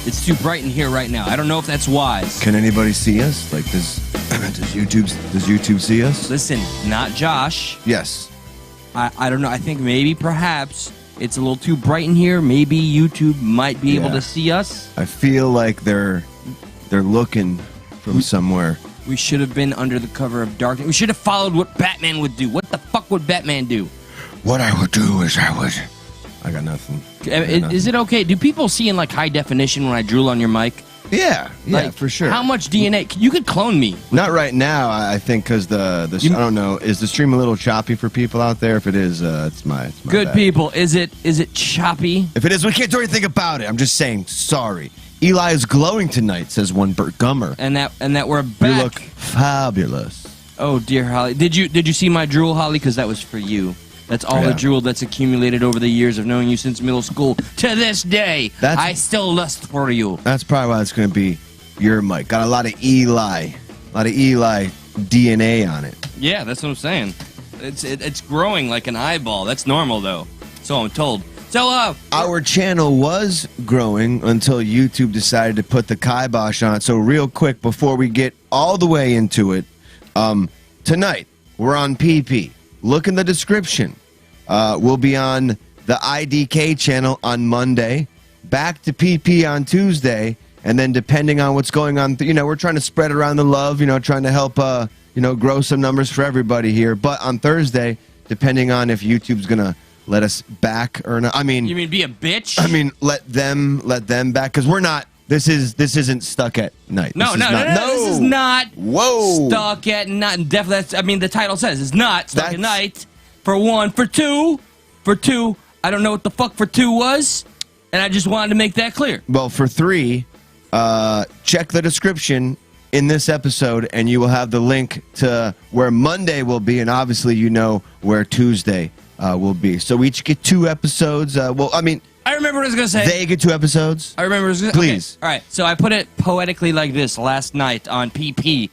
It's too bright in here right now. I don't know if that's wise. Can anybody see us? Like, does YouTube see us? Listen, not Josh. Yes. I don't know. I think maybe perhaps it's a little too bright in here. Maybe YouTube might be able to see us. I feel like they're looking from somewhere. We should have been under the cover of darkness. We should have followed what Batman would do. What the fuck would Batman do? What I would do is I got nothing. Is it okay? Do people see in like high definition when I drool on your mic? Yeah, like, for sure. How much DNA? You could clone me. Not right now, I think, because I don't know. Is the stream a little choppy for people out there? If it is, it's my good bad. People. Is it choppy? If it is, we can't do anything about it. I'm just saying. Sorry. Eli is glowing tonight, says one Bert Gummer. And that we're back. You look fabulous. Oh dear, Holly. Did you see my drool, Holly? Because that was for you. That's all the drool that's accumulated over the years of knowing you since middle school. To this day, I still lust for you. That's probably why it's going to be your mic. Got a lot of Eli DNA on it. Yeah, that's what I'm saying. It's growing like an eyeball. That's normal, though. So I'm told. So, our channel was growing until YouTube decided to put the kibosh on it. So real quick, before we get all the way into it, tonight, we're on PP. Look in the description. We'll be on the IDK channel on Monday, back to PP on Tuesday, and then depending on what's going on, we're trying to spread around the love, trying to help, grow some numbers for everybody here. But on Thursday, depending on if YouTube's going to let us back or not. I mean, you mean be a bitch? I mean, let them back, because we're not. This isn't Stuck at Night. No, this is not. Whoa. Stuck at Night. Definitely. The title says it's not Stuck at Night. For one, for two, I don't know what the fuck for two was, and I just wanted to make that clear. Well, for three, check the description in this episode, and you will have the link to where Monday will be, and obviously where Tuesday will be. So we each get 2 episodes. I remember what I was going to say. They get 2 episodes? I remember what I was going to say. Please. Okay. All right, so I put it poetically like this last night on PP.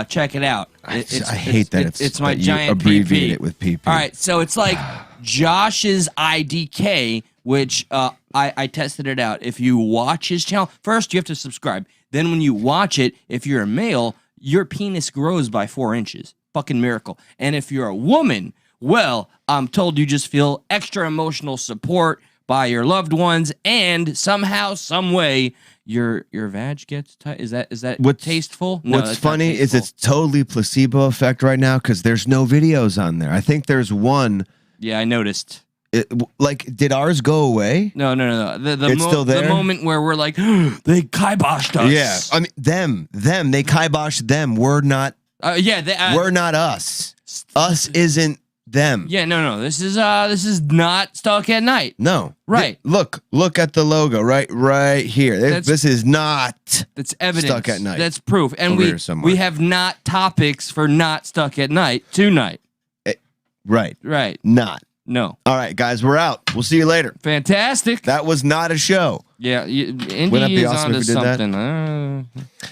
Check it out. I hate that it's my that giant you abbreviate PP. It with PP. All right, so it's like Josh's IDK, which I tested it out. If you watch his channel, first you have to subscribe. Then when you watch it, if you're a male, your penis grows by 4 inches. Fucking miracle. And if you're a woman, well, I'm told you just feel extra emotional support by your loved ones, and somehow, some way, your vag gets tight. Is that tasteful? No, what's funny is it's totally placebo effect right now, because there's no videos on there. I think there's one. Yeah, I noticed. Did ours go away? No. It's still there? The moment where we're like, they kiboshed us. Yeah, I mean them. They kiboshed them. We're not. We're not us. Us isn't them. Yeah, no. This is not Stuck at Night. No. Right. Look at the logo right here. This is not. That's evidence. Stuck at Night. That's proof. And we have not topics for not Stuck at Night tonight. Right. Not. No. All right, guys, we're out. We'll see you later. Fantastic. That was not a show. Yeah, Indy is onto something.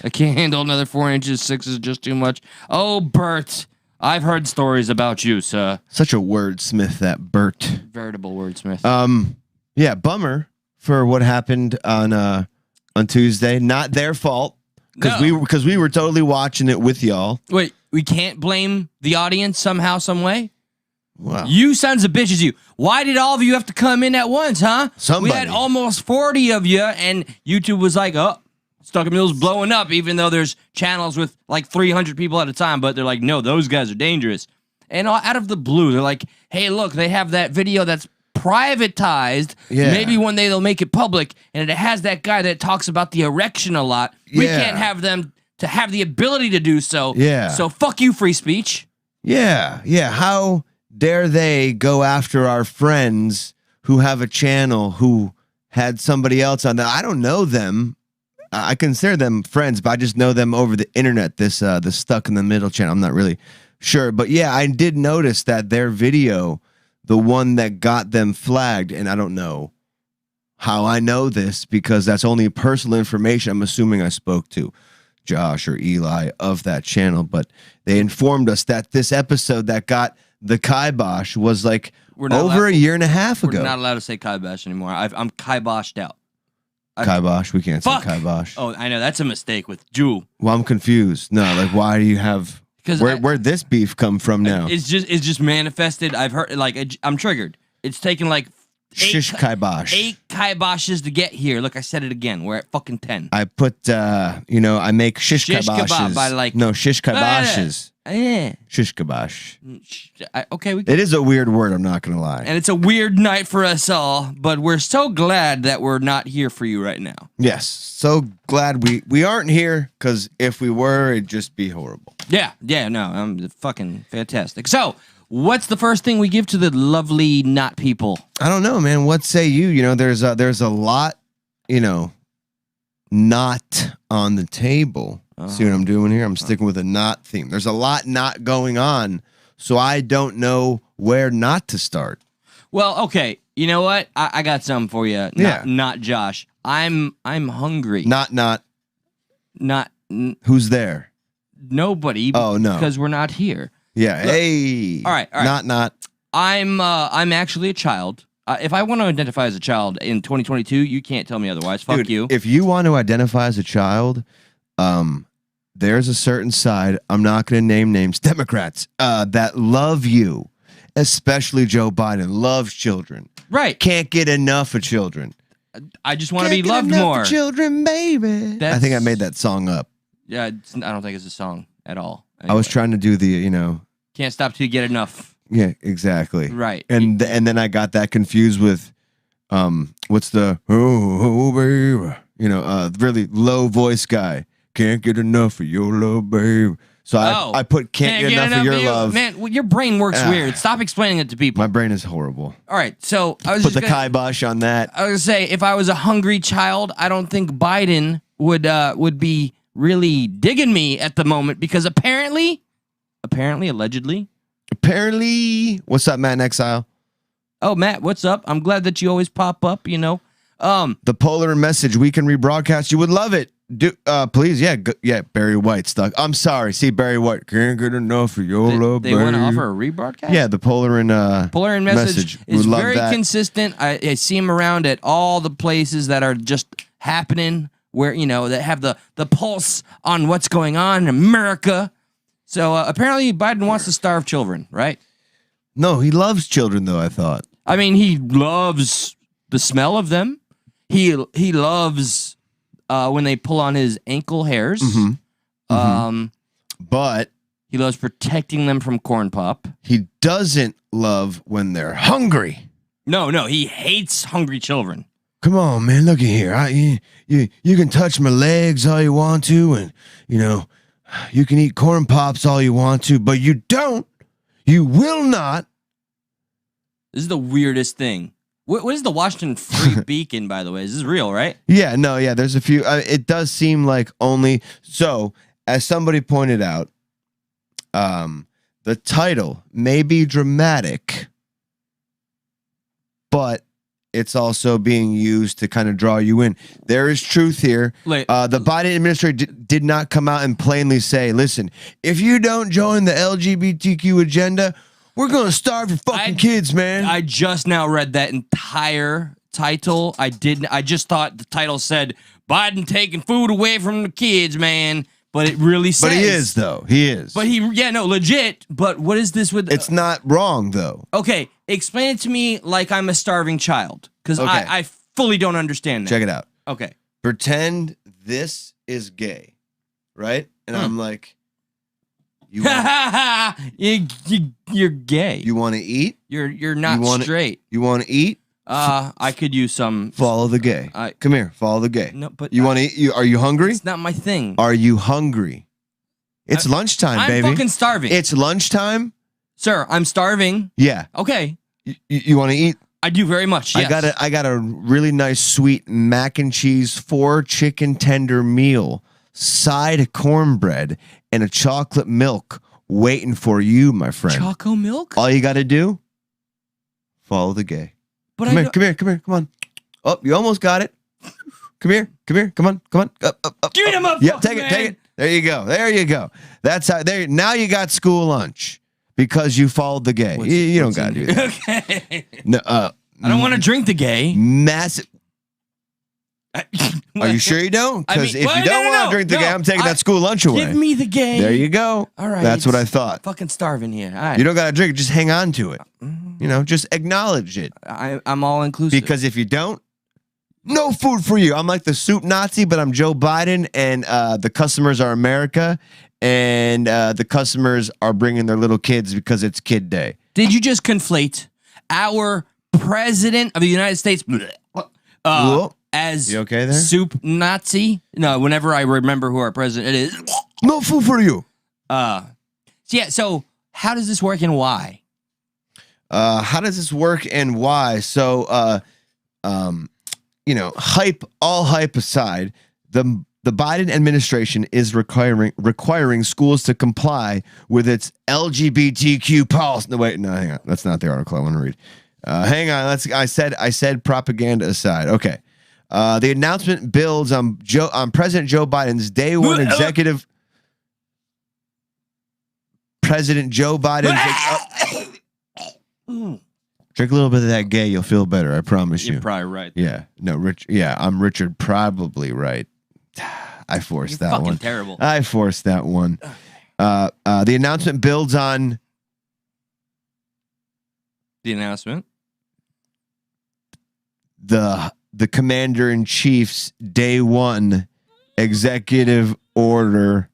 I can't handle another 4 inches. 6 is just too much. Oh, Bert. I've heard stories about you, sir. Such a wordsmith, that Bert. Veritable wordsmith. Yeah, bummer for what happened on Tuesday. Not their fault, because we were totally watching it with y'all. Wait, we can't blame the audience somehow, some way? Wow. You sons of bitches, you. Why did all of you have to come in at once, huh? Somebody. We had almost 40 of you, and YouTube was like, oh, Stuck at Mill's blowing up, even though there's channels with like 300 people at a time, but they're like, no, those guys are dangerous. And out of the blue, they're like, hey, look, they have that video that's privatized. Yeah. Maybe one day they'll make it public, and it has that guy that talks about the erection a lot. We can't have them to have the ability to do so. Yeah. So fuck you, free speech. Yeah. How dare they go after our friends who have a channel who had somebody else on that? I don't know them. I consider them friends, but I just know them over the internet. The Stuck in the Middle channel. I'm not really sure, but yeah, I did notice that their video, the one that got them flagged, and I don't know how I know this because that's only personal information. I'm assuming I spoke to Josh or Eli of that channel, but they informed us that this episode that got the kibosh was like over a year and a half ago. We're not allowed to say kibosh anymore. I'm kiboshed out. Kibosh. We can't say Fuck. kibosh. Oh, I know that's a mistake with Jew. Well, I'm confused. No, like why do you have? Where'd this beef come from now? It's just manifested. I've heard I'm triggered. It's taken like Shish kibosh. 8 kiboshes to get here. Look, I said it again. We're at fucking 10. I put I make shish kiboshes. Kebab by like shish kiboshes. Yeah. Shish kibosh. Okay, It is a weird word, I'm not gonna lie. and it's a weird night for us all, but we're so glad that we're not here for you right now. Yes. So glad we aren't here, because if we were, it'd just be horrible. Yeah, no, I'm fucking fantastic. So, what's the first thing we give to the lovely not people? I don't know, man. What say you? You know, there's a lot, not on the table. See what I'm doing here? I'm sticking with a not theme. There's a lot not going on, so I don't know where not to start. Well, okay, you know what? I got something for you. Not Josh. I'm hungry. Not. Who's there? Nobody. Oh, no. Because we're not here. Yeah. Look, hey. All right. Not. I'm actually a child. If I want to identify as a child in 2022, you can't tell me otherwise. Fuck Dude, you. If you want to identify as a child, there's a certain side, I'm not going to name names, Democrats, that love you, especially Joe Biden, loves children. Right. Can't get enough of children. I just want to be loved more. Children, baby. I think I made that song up. Yeah, I don't think it's a song at all. Anyway. I was trying to do the, Can't stop till you get enough. Yeah, exactly. Right. And then I got that confused with, what's the, oh baby, really low voice guy. Can't get enough of your love, babe. So I put can't get enough of your love. Man, your brain works weird. Stop explaining it to people. My brain is horrible. All right, so I was put the kibosh on that. I was gonna say, if I was a hungry child, I don't think Biden would be really digging me at the moment, because allegedly. What's up, Matt in Exile? Oh, Matt, what's up? I'm glad that you always pop up. The polar message, we can rebroadcast. You would love it. Please, yeah, Barry White stuck. I'm sorry. See, Barry White, can't get enough of your love. They want to offer a rebroadcast? Yeah, the Polar message is would love very that. consistent. I see him around at all the places that are just happening, where, that have the pulse on what's going on in America. So apparently Biden wants to starve children, right? No, he loves children, though, I thought. I mean, he loves the smell of them. He loves when they pull on his ankle hairs. But he loves protecting them from corn pop. He doesn't love when they're hungry. No, he hates hungry children. Come on, man, look at here. You can touch my legs all you want to, and you can eat corn pops all you want to, but you don't. You will not. This is the weirdest thing. What is the Washington Free Beacon, by the way? Is this real, right? Yeah, there's a few. It does seem like only. So, as somebody pointed out, the title may be dramatic, but it's also being used to kind of draw you in. There is truth here. The Biden administration did not come out and plainly say, listen, if you don't join the LGBTQ agenda, we're going to starve your fucking kids, man. I just now read that entire title. I just thought the title said, Biden taking food away from the kids, man. But it really says. But he is, though. He is. But legit. But what is this with? It's not wrong, though. Okay, explain it to me like I'm a starving child, because I fully don't understand that. Check it out. Okay. Pretend this is gay, right? And I'm like, you're gay. You want to eat? You're not straight. You want to eat? I could use some. Follow the gay. Come here, follow the gay. No, but you want to eat? Are you hungry? It's not my thing. Are you hungry? It's lunchtime, baby. I'm fucking starving. It's lunchtime, sir. I'm starving. Yeah. Okay. You want to eat? I do very much. Yes. I got a really nice sweet mac and cheese 4 chicken tender meal, side cornbread, and a chocolate milk waiting for you, my friend. Choco milk? All you got to do, follow the gay. But come here, come on. Oh, you almost got it. Come here, come on. Up. Give me them up. Yep, take it. There you go. That's how. There. Now you got school lunch because you followed the gay. You don't got to do that. Okay. No, I don't want to drink the gay. Massive. Are you sure you don't? Because if you well, don't no, want to drink the gay, I'm taking that school lunch away. Give me the gay. There you go. All right. That's what I thought. Fucking starving here. All right. You don't got to drink it. Just hang on to it. You know, just acknowledge it. I'm all inclusive. Because if you don't, no food for you. I'm like the soup Nazi, but I'm Joe Biden, and the customers are America, and the customers are bringing their little kids because it's Kid Day. Did you just conflate our president of the United States as You okay there? soup Nazi? No, whenever I remember who our president is. No food for you. So how does this work and why? How does this work and why? So, you know, all hype aside, the Biden administration is requiring schools to comply with its LGBTQ policy. No, wait, no, hang on. That's not the article I want to read. Hang on. I said propaganda aside. Okay. The announcement builds on President Joe Biden's day one executive. President Joe Biden's. Drink a little bit of that gay, you'll feel better. I promise you. You're probably right. Yeah. No, Rich. Yeah, I'm Richard. Probably right. I forced that fucking one. Terrible. I forced that one. The announcement builds on The announcement. the commander in chief's day one executive order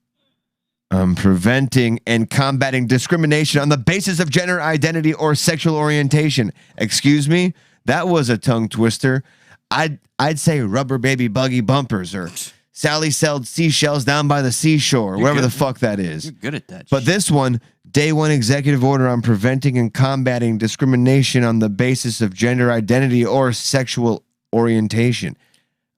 preventing and combating discrimination on the basis of gender identity or sexual orientation. Excuse me, that was a tongue twister. I'd say rubber baby buggy bumpers or Sally sold seashells down by the seashore, wherever the fuck that is. You're good at that. But this one, day one executive order on preventing and combating discrimination on the basis of gender identity or sexual orientation.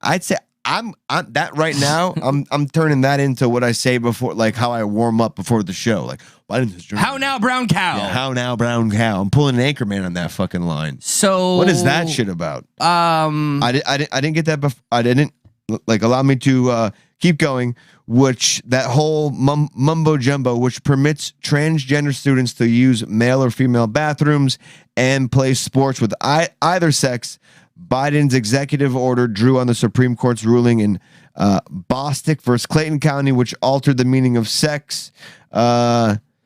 I'd say I'm that right now. I'm turning that into what I say before, like how I warm up before the show. Like, why didn't this drink? How now, brown cow? Yeah, how now, brown cow? I'm pulling an Anchorman on that fucking line. So What is that shit about? I didn't get that before. I didn't like allow me to keep going. Which that whole mumbo jumbo, which permits transgender students to use male or female bathrooms and play sports with either sex. Biden's executive order drew on the Supreme Court's ruling in Bostick versus Clayton County, which altered the meaning of sex.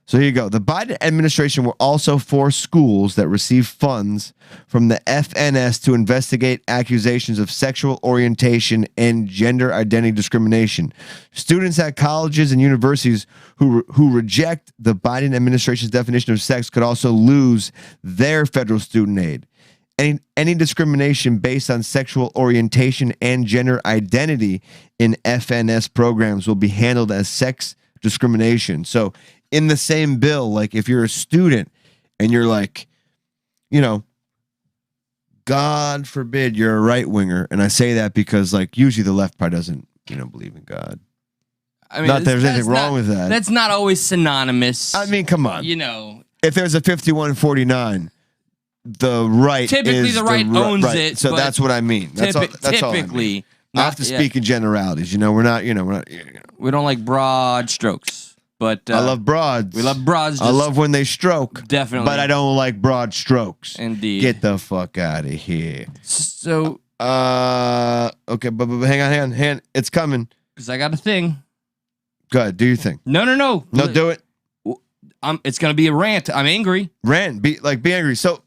So here you go. The Biden administration will also force schools that receive funds from the FNS to investigate accusations of sexual orientation and gender identity discrimination. Students at colleges and universities who reject the Biden administration's definition of sex could also lose their federal student aid. Any discrimination based on sexual orientation and gender identity in FNS programs will be handled as sex discrimination. So in the same bill, like if you're a student and you're like, you know, God forbid you're a right winger. And I say that because like usually the left probably doesn't, you know, believe in God. I mean, not that there's anything wrong with that. That's not always synonymous. I mean, come on. You know, if there's a 51-49, the right typically is the right owns right. it. So that's what I mean. That's all I mean. I have to speak in generalities. You know, we're not. We don't like broad strokes, but I love broads. We love broads. I love when they stroke. Definitely, but I don't like broad strokes. Indeed. Get the fuck out of here. So, okay, but hang on. It's coming. Because I got a thing. Go ahead, do your thing. No. No, do it. It's gonna be a rant. I'm angry. Rant. Be angry. So.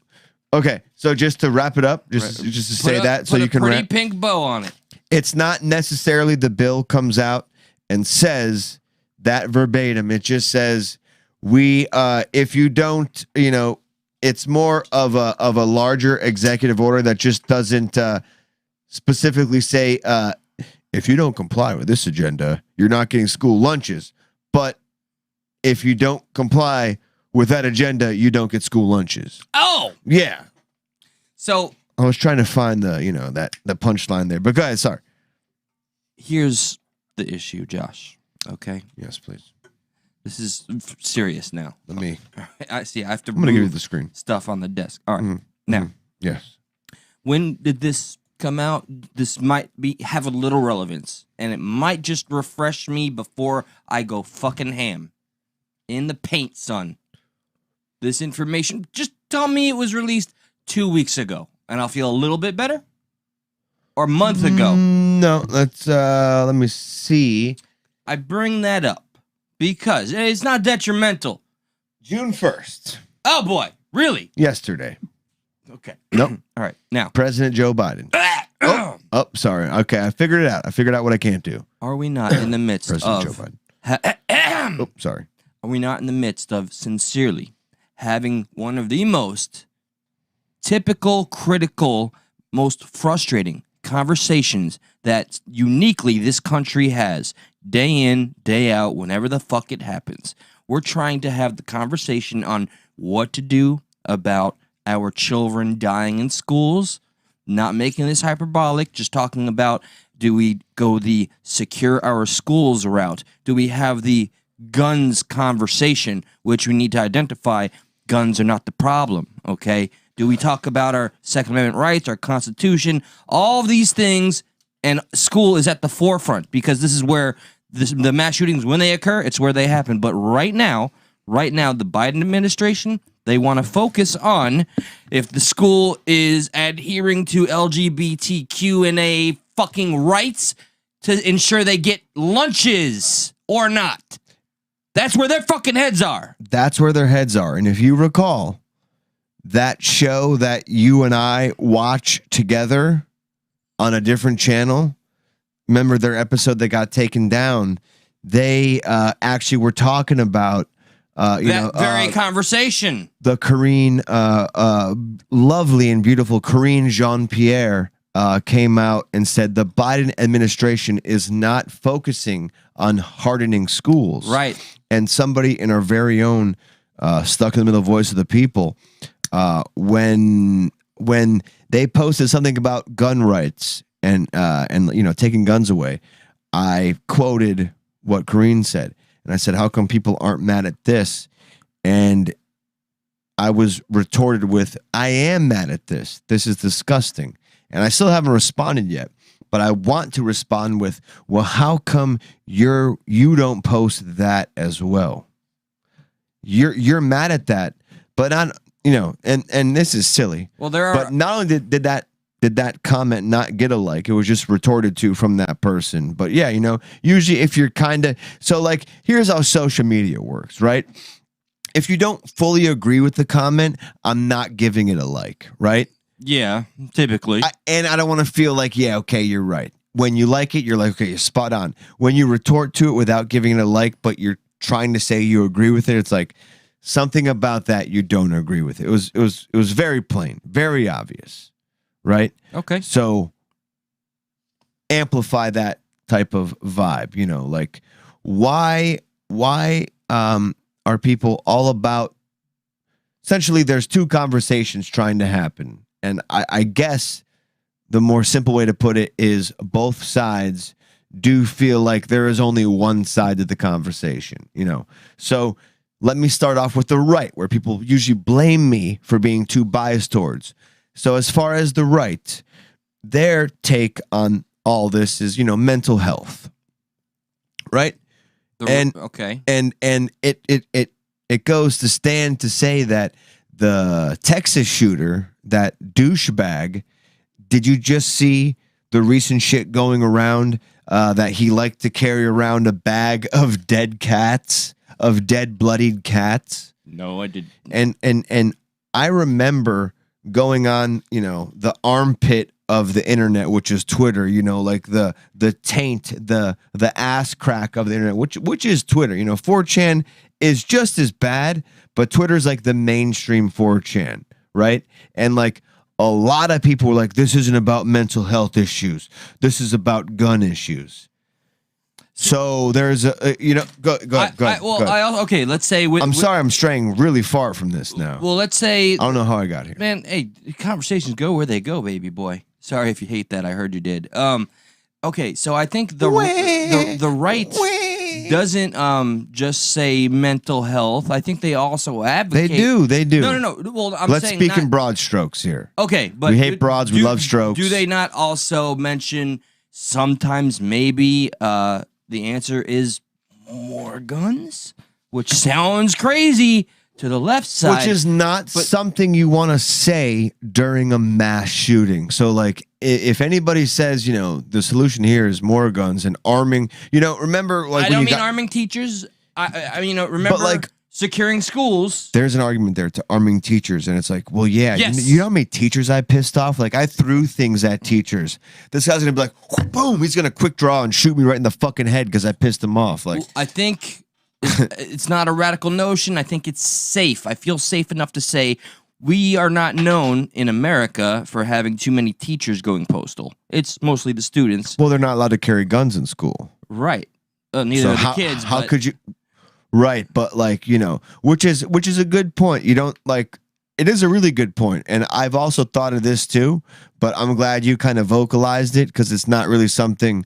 Okay, so just to wrap it up, just to say that, so you can put a pretty pink bow on it. It's not necessarily the bill comes out and says that verbatim. It just says if you don't, you know, it's more of a larger executive order that just doesn't specifically say if you don't comply with this agenda, you're not getting school lunches. But if you don't comply with that agenda, you don't get school lunches. Oh, yeah. So I was trying to find the punchline there, but go ahead. Sorry. Here's the issue, Josh. Okay. Yes, please. This is serious now. Let me. I see. I have to. I'm gonna give you the screen. Stuff on the desk. All right. Mm-hmm. Now. Yes. When did this come out? This might have a little relevance, and it might just refresh me before I go fucking ham in the paint, son. This information, just tell me it was released 2 weeks ago, and I'll feel a little bit better. or a month ago? No, let me see. I bring that up because it's not detrimental. June 1st. Oh boy, really? Yesterday. Okay. Nope. All right. Now, President Joe Biden. Oh, sorry. Okay, I figured it out. I figured out what I can't do. are we not in the midst President of? Joe Biden. Oh, sorry. Are we not in the midst of sincerely having one of the most typical, critical, most frustrating conversations that uniquely this country has day in, day out, whenever the fuck it happens? We're trying to have the conversation on what to do about our children dying in schools, not making this hyperbolic, just talking about, do we go the secure our schools route? Do we have the guns conversation, which we need to identify guns are not the problem, okay? Do we talk about our Second Amendment rights, our Constitution, all of these things, and school is at the forefront because this is where the mass shootings, when they occur, it's where they happen. But right now, the Biden administration, they want to focus on if the school is adhering to LGBTQ and A fucking rights to ensure they get lunches or not. That's where their fucking heads are. That's where their heads are. And if you recall, that show that you and I watch together on a different channel, remember their episode that got taken down? They actually were talking about that very conversation. The Corinne, lovely and beautiful Corinne Jean-Pierre came out and said the Biden administration is not focusing on hardening schools. Right. And somebody in our very own Stuck in the Middle voice of the people, when they posted something about gun rights and taking guns away, I quoted what Corinne said. And I said, how come people aren't mad at this? And I was retorted with, I am mad at this. This is disgusting. And I still haven't responded yet. But I want to respond with, well, how come you don't post that as well? You're mad at that, but not, and this is silly. Well, there are. But not only did that comment not get a like, it was just retorted to from that person. But yeah, usually if you're kind of, so like, here's how social media works, right? If you don't fully agree with the comment, I'm not giving it a like, right? Yeah, typically. And I don't want to feel like, yeah, okay, you're right. When you like it, you're like, okay, you're spot on. When you retort to it without giving it a like, but you're trying to say you agree with it, it's like something about that you don't agree with. It was very plain, very obvious. Right? Okay. So amplify that type of vibe, like why are people all about, essentially there's two conversations trying to happen. And I guess the more simple way to put it is both sides do feel like there is only one side to the conversation, So let me start off with the right, where people usually blame me for being too biased towards. So as far as the right, their take on all this is, mental health, right? Okay. And it goes to stand to say that the Texas shooter, that douchebag, did you just see the recent shit going around that he liked to carry around a bag of dead cats, of dead bloodied cats? No, I didn't. And I remember going on, the armpit of the internet, which is Twitter, like the taint, the ass crack of the internet, which is Twitter. 4chan is just as bad, but Twitter's like the mainstream 4chan, right? And like a lot of people were like, this isn't about mental health issues. This is about gun issues. So there's go ahead. Okay, let's say. I'm sorry, I'm straying really far from this now. Well, let's say. I don't know how I got here. Man, hey, conversations go where they go, baby boy. Sorry if you hate that. I heard you did. Okay, so I think the right doesn't just say mental health. I think they also advocate. They do. No. Well, Let's speak in broad strokes here. Okay, but we hate broads. We love strokes. Do they not also mention sometimes maybe the answer is more guns, which sounds crazy to the left side. Which is not something you want to say during a mass shooting. So, like, if anybody says, the solution here is more guns and arming, remember, like, I don't mean arming teachers. I mean, remember, like, securing schools. There's an argument there to arming teachers, and it's like, well, yeah, yes. you know how many teachers I pissed off? Like, I threw things at teachers. This guy's gonna be like, boom, he's gonna quick draw and shoot me right in the fucking head because I pissed him off. Like, I think it's not a radical notion. I think it's safe. I feel safe enough to say we are not known in America for having too many teachers going postal. It's mostly the students. Well, they're not allowed to carry guns in school, right? Neither are the kids. How could you? Right, but like, which is a good point. You don't like it is a really good point. And I've also thought of this too, but I'm glad you kind of vocalized it because it's not really something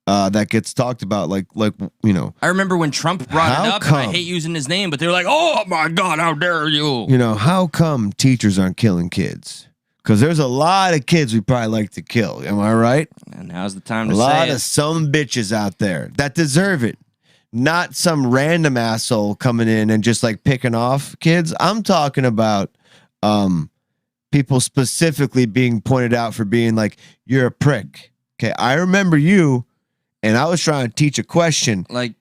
that gets talked about like. I remember when Trump brought it up, and I hate using his name, but they were like, "Oh my God, how dare you?" How come teachers aren't killing kids? Because there's a lot of kids we probably like to kill. Am I right? And now's the time to say it. A lot of some bitches out there that deserve it. Not some random asshole coming in and just like picking off kids. I'm talking about people specifically being pointed out for being like, you're a prick. Okay, I remember you, and I was trying to teach a question. Like,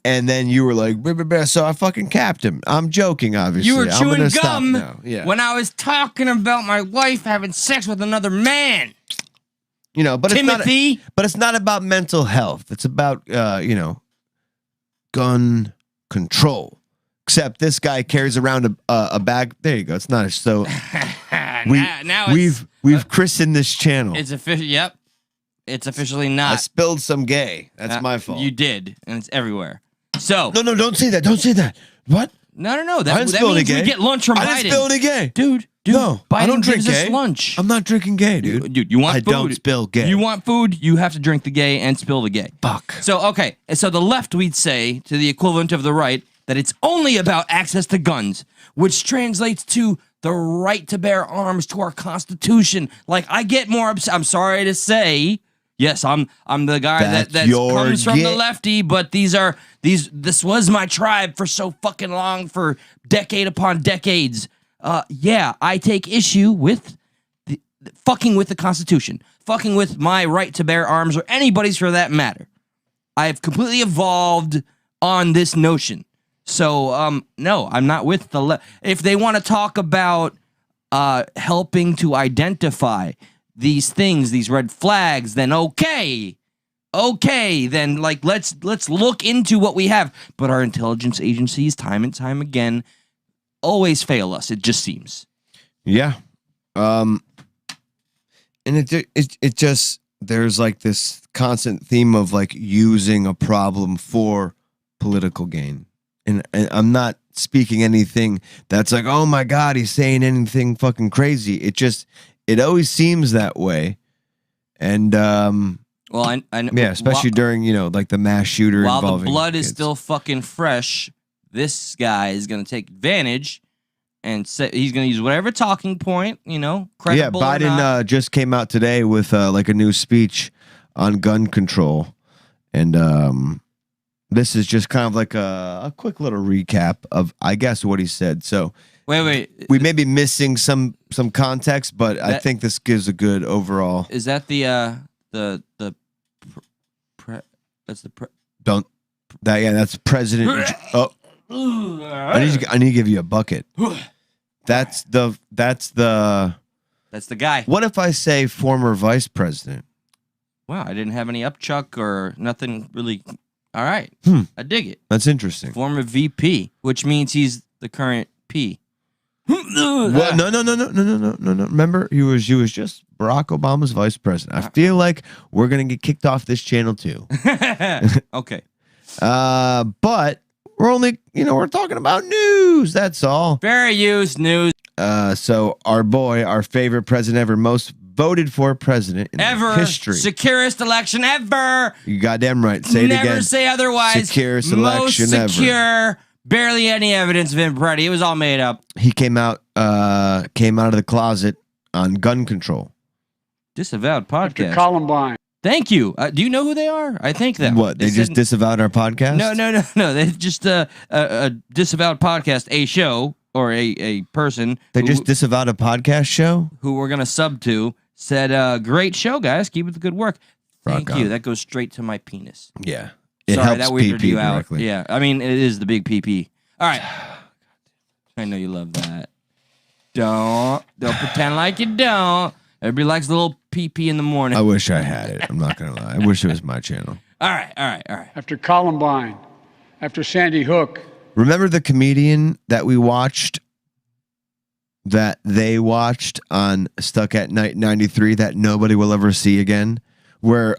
and then you were like, so I fucking capped him. I'm joking, obviously. You were chewing gum yeah. when I was talking about my wife having sex with another man. But Timothy. It's not about mental health. It's about, gun control. Except this guy carries around a bag. There you go. It's not so. We've christened this channel. It's official. Yep. It's officially not. I spilled some gay. That's my fault. You did, and it's everywhere. So no, don't say that. Don't say that. What? No. That means we get lunch from Biden. I didn't spill any gay, dude. No, Biden I don't drink gives gay. Us lunch. I'm not drinking gay, dude. Dude, you want food? I don't spill gay. You want food? You have to drink the gay and spill the gay. Fuck. So okay, so the left we'd say to the equivalent of the right that it's only about access to guns, which translates to the right to bear arms to our Constitution. Like I get more upset. I'm sorry to say. Yes, I'm the guy that comes from the lefty, but this was my tribe for so fucking long, for decade upon decades. Yeah, I take issue with fucking with the Constitution, fucking with my right to bear arms, or anybody's for that matter. I've completely evolved on this notion. So, no, I'm not with the left. If they want to talk about helping to identify these things, these red flags, then okay, then like let's look into what we have. But our intelligence agencies, time and time again, always fail us. It just seems. Yeah, and it just there's like this constant theme of like using a problem for political gain, and I'm not speaking anything that's like, oh my God, he's saying anything fucking crazy. It always seems that way, and well, I yeah, especially during like the mass shooter. While the involving blood kids. is still fucking fresh, this guy is gonna take advantage and say he's gonna use whatever talking point, credible. Yeah, Biden just came out today with like a new speech on gun control, and this is just kind of like a quick little recap of, I guess, what he said. So. Wait. We may be missing some context, but I think this gives a good overall. Is that that's President. Oh, I need to give you a bucket. That's the guy. What if I say former vice president? Wow, I didn't have any upchuck or nothing really. All right, I dig it. That's interesting. Former VP, which means he's the current P. Well, no. Remember, he was just Barack Obama's vice president. I feel like we're gonna get kicked off this channel too. Okay. But we're only, we're talking about news. That's all. Fair use news. So our favorite president ever, most voted for president in history. Securest election ever. You goddamn right. Say it again. Never say otherwise. Securest election most secure. Barely any evidence of impropriety. It was all made up. He came out of the closet on gun control. Disavowed podcast. Columbine. Thank you. Do you know who they are? I thank them. What? They just disavowed our podcast? No. They just disavowed podcast, a show or a person They just disavowed a podcast show? who we're going to sub to said, great show, guys. Keep up the good work. Thank Rock you. on. That goes straight to my penis. Yeah. It Sorry, helps that weirded PP you out. directly. Yeah, I mean, it is the big PP. All right. I know you love that. Don't pretend like you don't. Everybody likes a little PP in the morning. I wish I had it. I'm not going to lie. I wish it was my channel. All right. After Columbine, after Sandy Hook. Remember the comedian that we watched, that they watched on Stuck at Night 93 that nobody will ever see again? Where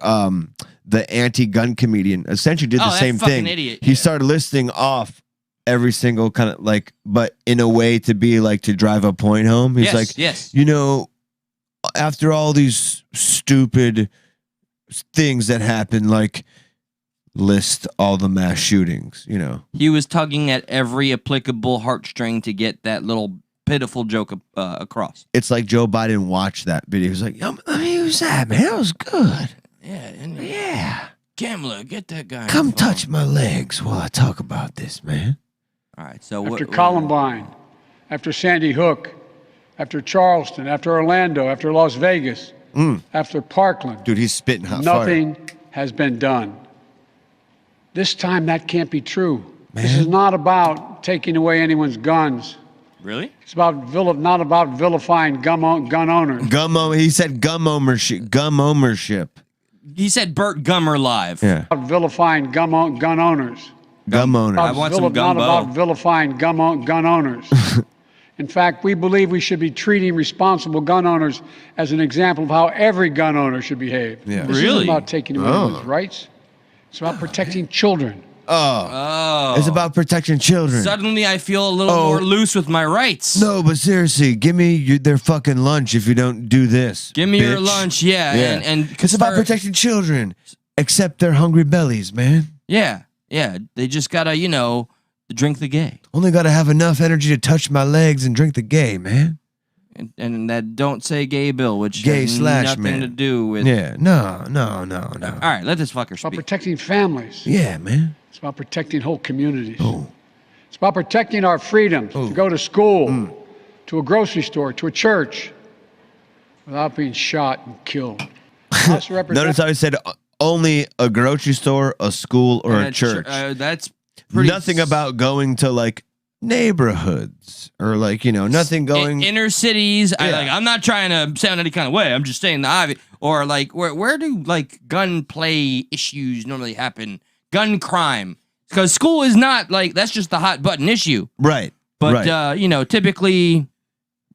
the anti-gun comedian essentially did the that same fucking thing. idiot, He yeah. started listing off every single kind of like, but in a way to be like to drive a point home. He's like, yes. you know, after all these stupid things that happen, like list all the mass shootings, you know. He was tugging at every applicable heartstring to get that little pitiful joke across. It's like Joe Biden watched that video. He's like, yo, let me use that, man. That was good. Yeah. Kamala, get that guy. Come touch my legs while I talk about this, man. All right, so After Columbine, after Sandy Hook, after Charleston, after Orlando, after Las Vegas, after Parkland, Dude, he's spitting hot fire. nothing has been done. This time that can't be true. This Man. is not about taking away anyone's guns. Really? It's not about vilifying gun owners. He said gum ownership. He said Burt Gummer live. Yeah. About vilifying gun owners. Gum owner. I want some Not gumbo. about vilifying gun owners. In fact, we believe we should be treating responsible gun owners as an example of how every gun owner should behave. Yeah. This Really? isn't about taking away anyone's rights. It's about protecting children. Oh. It's about protecting children. Suddenly I feel a little more loose with my rights. No, but seriously, give me their fucking lunch if you don't do this. Give me your bitch. lunch, yeah. And It's about protecting children. Except their hungry bellies, man. Yeah. They just gotta, drink the gay. Only gotta have enough energy to touch my legs and drink the gay, man. And that don't say gay bill, which Gay has slash nothing man. to do with. Yeah, no. All right, let this fucker It's about speak. protecting families. Yeah, man. It's about protecting whole communities. Oh. It's about protecting our freedoms to go to school, to a grocery store, to a church, without being shot and killed. House of Notice how I said only a grocery store, a school, or a church. That's pretty. Nothing about going to like neighborhoods or like, nothing going. inner cities. Yeah. I'm not trying to sound any kind of way. I'm just saying the obvious. Or like, where do like gun play issues normally happen? Gun crime, because school is not like that's just the hot button issue. Right. But right. Typically.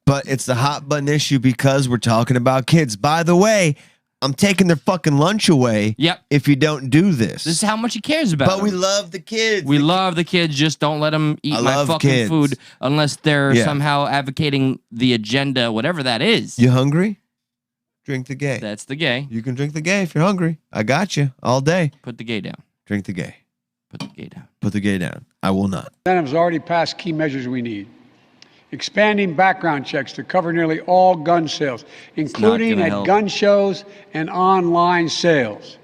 But it's the hot button issue because we're talking about kids. By the way, I'm taking their fucking lunch away. Yep. If you don't do this. This is how much he cares about. But we them. love the kids. We love the kids. Just don't let them eat I my love fucking kids. food unless they're Yeah. somehow advocating the agenda, whatever that is. You hungry? Drink the gay. That's the gay. You can drink the gay if you're hungry. I got you all day. Put the gay down. Drink the gay. Put the gay down. Put the gay down. I will not. Senate has already passed key measures we need. Expanding background checks to cover nearly all gun sales, including gonna at help. gun shows and online sales.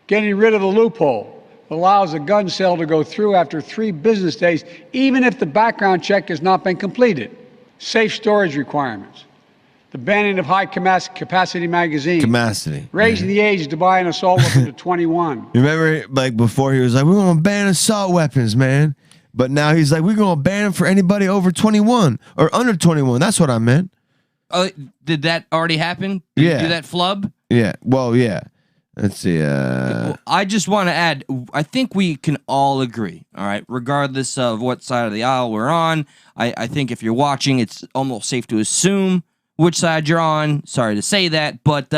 Getting rid of the loophole that allows a gun sale to go through after 3 business days, even if the background check has not been completed. Safe storage requirements. The banning of high-capacity magazines. Capacity. Raising the age to buy an assault weapon to 21. You remember, like, before he was like, we're going to ban assault weapons, man. But now he's like, we're going to ban them for anybody over 21 or under 21. That's what I meant. Oh, did that already happen? Did you Yeah. do that flub? Yeah. Well, yeah. Let's see. I just want to add, I think we can all agree, all right, regardless of what side of the aisle we're on. I think if you're watching, it's almost safe to assume which side you're on. Sorry to say that, but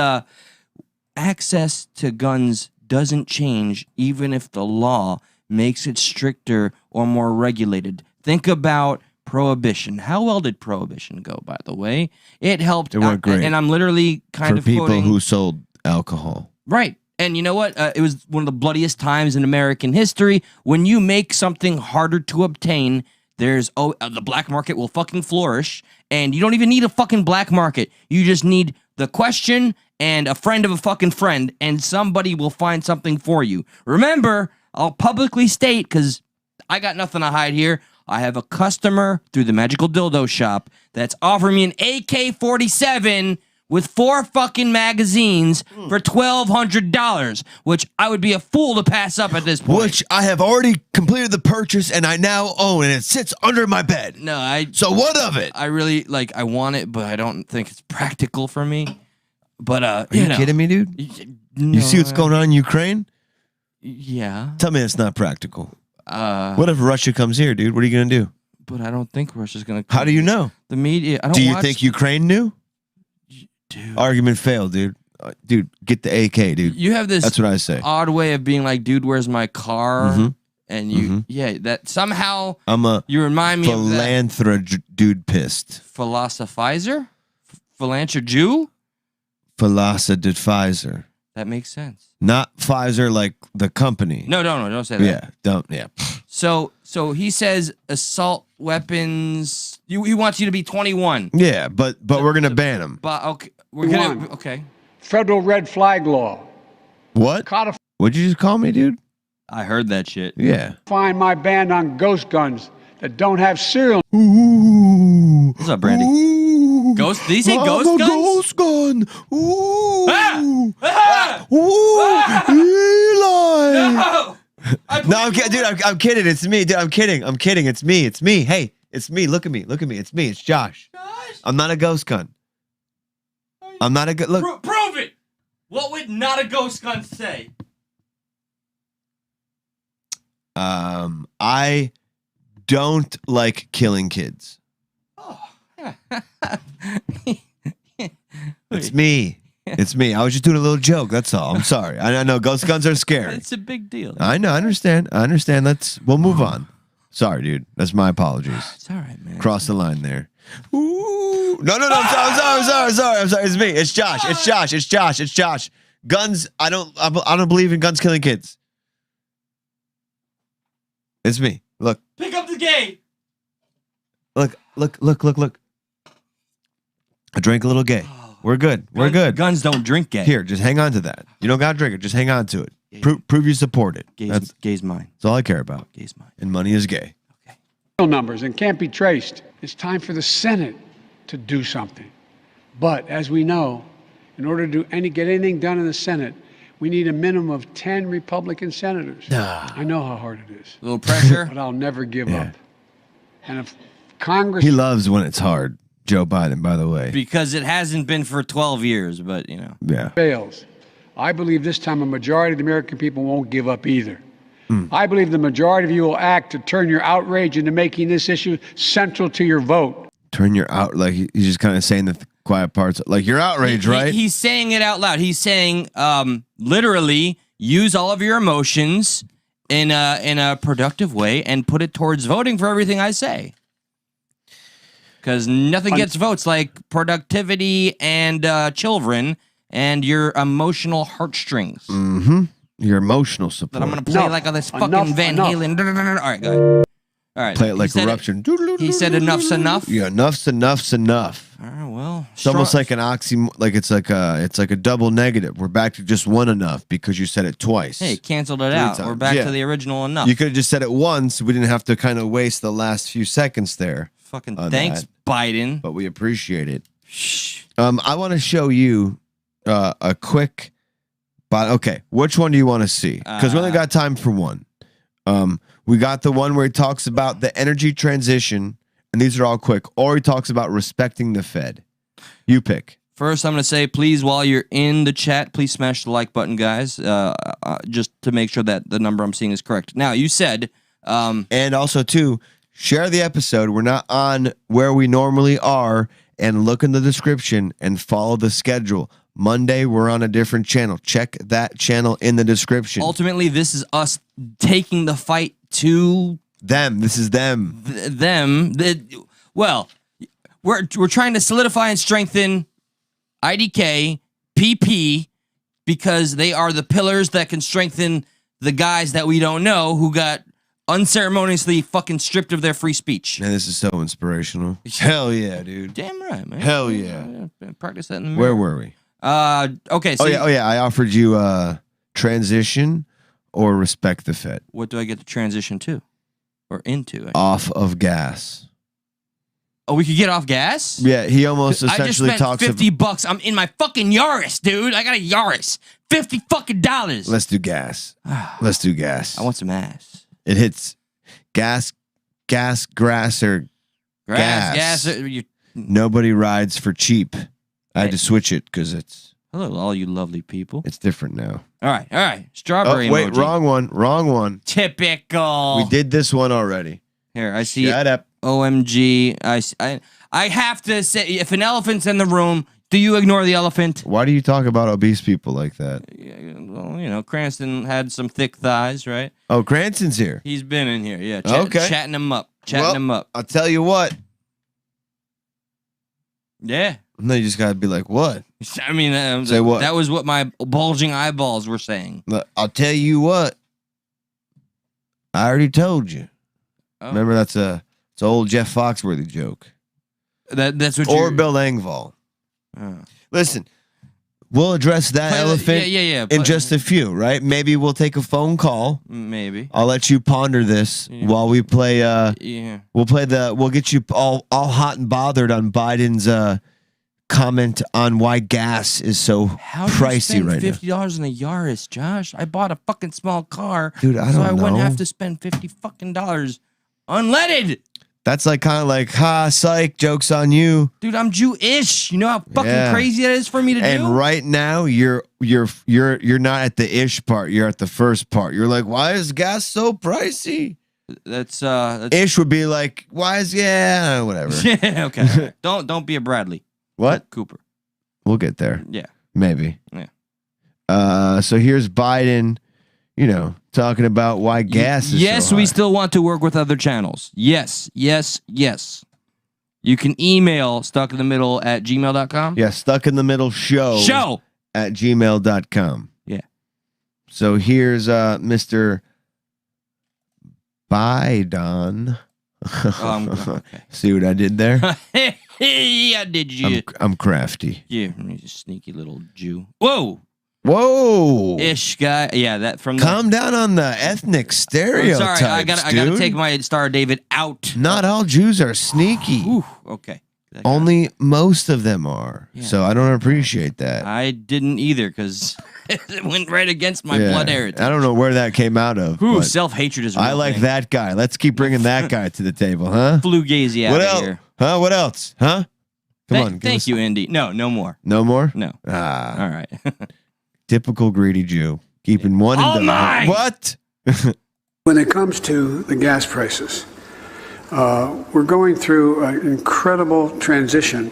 access to guns doesn't change even if the law makes it stricter or more regulated. Think about Prohibition. How well did Prohibition go, by the way? It helped. It went great. And I'm literally kind for of people quoting, who sold alcohol. right. And you know what? It was one of the bloodiest times in American history. When you make something harder to obtain, there's the black market will fucking flourish. And you don't even need a fucking black market. You just need the question and a friend of a fucking friend, and somebody will find something for you. Remember, I'll publicly state, because I got nothing to hide here, I have a customer through the Magical Dildo Shop that's offering me an AK-47 with 4 fucking magazines for $1,200, which I would be a fool to pass up at this point. Which I have already completed the purchase and I now own, and it sits under my bed. No, So what of it? I really I want it, but I don't think it's practical for me. But Are you kidding me, dude? You see what's going on in Ukraine? Yeah. Tell me it's not practical. What if Russia comes here, dude? What are you gonna do? But I don't think Russia's gonna. How do you know? The media. I don't. Do you watch think Ukraine knew? Dude. Argument failed, dude. Dude, get the AK, dude. You have this. That's what I say. Odd way of being like, dude, where's my car? Mhm. And you, yeah, that somehow I'm a you remind me of that philanthropist, dude pissed. philosophizer, philanthropist Jew. Philosophizer. That makes sense. Not Pfizer like the company. No, don't say that. Yeah, don't. Yeah. So he says assault weapons. He wants you to be 21. Yeah, but we're gonna ban them. But okay, we're gonna One. okay. Federal red flag law. What? Codifying What'd you just call me, dude? I heard that shit. Yeah. my ban on ghost guns that don't have serial. Ooh. What's up, Brandy? Ooh. Ghost? Did he say I'm ghost a guns? Ghost gun. Ooh. Ah! Ah! Ooh. Eli. No! No, I'm kidding, dude. I'm kidding. It's me, dude. I'm kidding. It's me. It's me. Hey, it's me. Look at me. It's me. It's Josh. I'm not a ghost gun. I'm not a good look. Prove it. What would not a ghost gun say? I don't like killing kids. It's me. It's me. I was just doing a little joke. That's all. I'm sorry. I know ghost guns are scary. It's a big deal. I know. I understand. We'll move on. Sorry, dude. That's my apologies. It's all right, man. Cross the line there. Ooh. No. I'm sorry. It's me. It's Josh. Guns. I don't believe in guns killing kids. It's me. Look. Pick up the gate. Look. I drank a little gay. We're good. We're good. Guns don't drink gay. Here, just hang on to that. You don't gotta drink it. Just hang on to it. Prove you support it. Gay's mine. That's all I care about. Gay's mine. And money is gay. Okay. Numbers and can't be traced. It's time for the Senate to do something. But as we know, in order to get anything done in the Senate, we need a minimum of 10 Republican senators. I know how hard it is. A little pressure. But I'll never give up. And if Congress... He loves when it's hard. Joe Biden, by the way. Because it hasn't been for 12 years, but you know. Yeah. fails, I believe this time a majority of the American people won't give up either. I believe the majority of you will act to turn your outrage into making this issue central to your vote. Turn your out like he's just kind of saying the quiet parts. Like you're outraged, right? He's saying it out loud. He's saying literally use all of your emotions in a productive way and put it towards voting for everything I say. Because nothing gets votes like productivity and children and your emotional heartstrings. Mm-hmm. Your emotional support. That I'm going to play like this fucking Van Halen. All right, go ahead. All right. Play it like Eruption. He said enough's enough? Yeah, enough's enough. All right, well. It's almost like an like it's like a double negative. We're back to just one enough because you said it twice. Hey, canceled it out. times. We're back Yeah. to the original enough. You could have just said it once. We didn't have to kind of waste the last few seconds there. Fucking thanks, that. Biden. But we appreciate it. Shh. I want to show you a quick. But okay, which one do you want to see? Because we only got time for one. We got the one where he talks about the energy transition, and these are all quick. Or he talks about respecting the Fed. You pick. First, I'm going to say, please, while you're in the chat, please smash the like button, guys, just to make sure that the number I'm seeing is correct. Now, you said... and also, too, share the episode. We're not on where we normally are, and look in the description and follow the schedule. Monday, we're on a different channel. Check that channel in the description. Ultimately, this is us taking the fight to... Them. This is them. Well, we're trying to solidify and strengthen IDK, PP, because they are the pillars that can strengthen the guys that we don't know who got unceremoniously fucking stripped of their free speech. Man, this is so inspirational. Hell yeah, dude. Damn right, man. Hell yeah. Practice that in the mirror. Where were we? Okay. So Oh yeah. I offered you transition or respect the Fed. what do I get to transition to? Or into it? Off of gas. Oh, we could get off gas? Yeah, he almost I just essentially spent talks $50. I'm in my fucking Yaris, dude. I got a Yaris. $50 fucking dollars. Let's do gas. Let's do gas. I want some ass. It hits gas, grass, or gas. Nobody rides for cheap. I had to switch it because Hello, all you lovely people. it's different now. All right. Strawberry Oh, wait, emoji. wrong one. Typical. We did this one already. Here, I see Shut up. OMG. I have to say, if an elephant's in the room, do you ignore the elephant? Why do you talk about obese people like that? Yeah, well, Cranston had some thick thighs, right? Oh, Cranston's here. He's been in here, yeah. Okay. Chatting him up. I'll tell you what. Yeah. No, you just gotta be like, what? I mean, Say what? That was what my bulging eyeballs were saying. Look, I'll tell you what. I already told you. Oh. Remember, it's an old Jeff Foxworthy joke. That's what Or Bill Engvall. Listen, we'll address that elephant in just a few, right? Maybe we'll take a phone call. Maybe. I'll let you ponder this while we play. We'll get you all hot and bothered on Biden's comment on why gas is so pricey right now. $50 in a Yaris, Josh. I bought a fucking small car, dude. I don't know. So I wouldn't have to spend $50 fucking unleaded. That's like kind of like, ha, psych, joke's on you. Dude, I'm Jewish. You know how fucking crazy that is for me to do? And right now, you're not at the ish part. You're at the first part. You're like, why is gas so pricey? That's ish would be like, why is whatever. Yeah, okay. Don't be a Bradley. What? Cooper. We'll get there. Yeah. Maybe. Yeah. So here's Biden, talking about why gas is yes, so high. we still want to work with other channels. Yes. You can email stuckinthemiddle@gmail.com. Yeah, stuckinthemiddle at gmail.com. Yeah. So here's Mr. Biden. Okay. See what I did there? Yeah, did you? I'm crafty. Yeah, you sneaky little Jew. Whoa. Ish guy. Yeah, that from the... Calm down on the ethnic stereotypes. I'm sorry, I gotta take my Star of David out. Not all Jews are sneaky. Ooh, okay. Only most of them are. Yeah. So I don't appreciate that. I didn't either because it went right against my blood heritage. I don't know where that came out of. Ooh, self-hatred is real I like that guy. Let's keep bringing that guy to the table, huh? Flugazy out of here. Huh? What else? Huh? Come on. Thank you, Indy. No more. No more? No. All right. Typical greedy Jew. Keeping one and done. What? When it comes to the gas prices, we're going through an incredible transition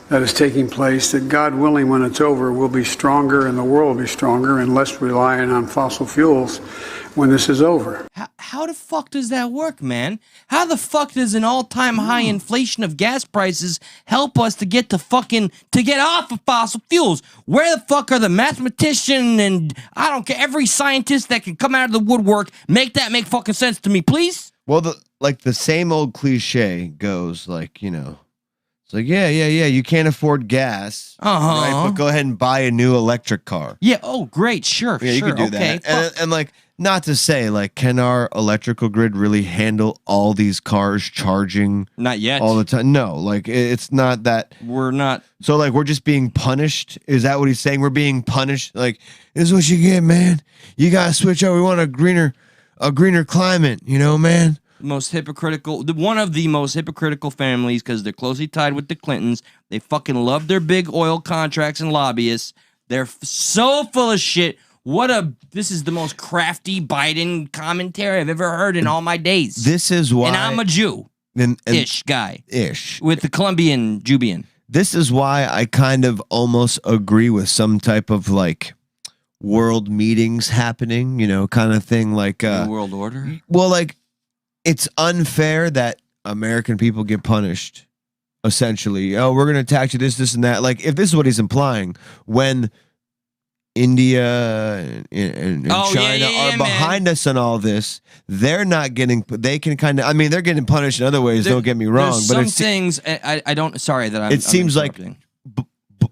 that is taking place that, God willing, when it's over, we'll be stronger and the world will be stronger and less reliant on fossil fuels when this is over. How the fuck does that work, man? How the fuck does an all-time high inflation of gas prices help us to get off of fossil fuels? Where the fuck are the mathematician and I don't care, every scientist that can come out of the woodwork, make fucking sense to me, please? Well, the same old cliche goes like, it's like, yeah, you can't afford gas, right? But go ahead and buy a new electric car. Yeah, oh, great, sure, you can do that. And like, not to say, like, can our electrical grid really handle all these cars charging? Not yet. All the time? No, like, it's not that. We're not. So, like, we're just being punished? Is that what he's saying? We're being punished? Like, this is what you get, man. You got to switch over. We want a greener climate, man? One of the most hypocritical families because they're closely tied with the Clintons. They fucking love their big oil contracts and lobbyists. They're so full of shit. This is the most crafty Biden commentary I've ever heard in all my days. This is why. And I'm a Jew. Ish guy. Ish. With the Colombian Jubian. This is why I kind of almost agree with some type of like world meetings happening, kind of thing like New World Order. Well, like it's unfair that American people get punished. Essentially, we're gonna tax you this, and that. Like if this is what he's implying, when India and China are behind us on all this, they're not getting. They can kind of. I mean, they're getting punished in other ways. Don't get me wrong, but some things I don't. Sorry that I'm. It seems like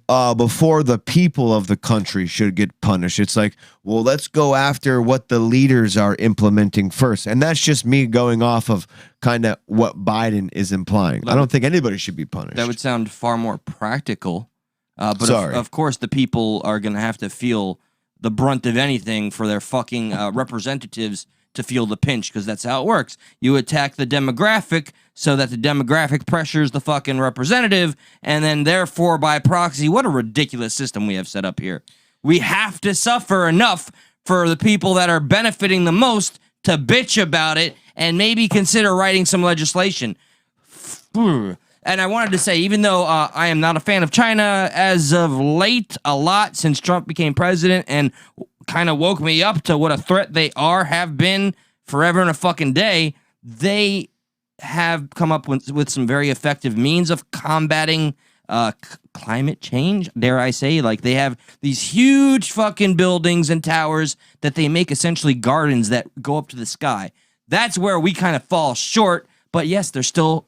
before the people of the country should get punished. It's like, well, let's go after what the leaders are implementing first. And that's just me going off of kind of what Biden is implying. I don't think anybody should be punished. That would sound far more practical. But Sorry. of course, the people are going to have to feel the brunt of anything for their fucking representatives to feel the pinch, because that's how it works. You attack the demographic so that the demographic pressures the fucking representative, and then therefore by proxy, what a ridiculous system we have set up here. We have to suffer enough for the people that are benefiting the most to bitch about it and maybe consider writing some legislation. And I wanted to say, even though I am not a fan of China as of late, a lot since Trump became president and kind of woke me up to what a threat they have been forever and a fucking day, they have come up with some very effective means of combating climate change, dare I say. Like, they have these huge fucking buildings and towers that they make essentially gardens that go up to the sky. That's where we kind of fall short. But yes, they're still,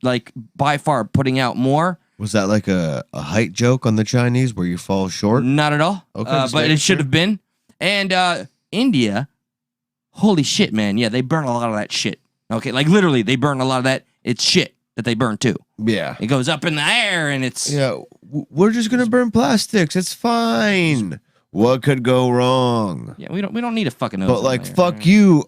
like, by far putting out more. Was that like a height joke on the Chinese where you fall short? Not at all. Okay, but it should have been. And India, holy shit, man. Yeah, they burn a lot of that shit. Okay, like literally, they burn a lot of that. It's shit that they burn too. Yeah. It goes up in the air and it's... Yeah, we're just going to burn plastics. It's fine. What could go wrong? Yeah, we don't need a fucking... But like, fuck you,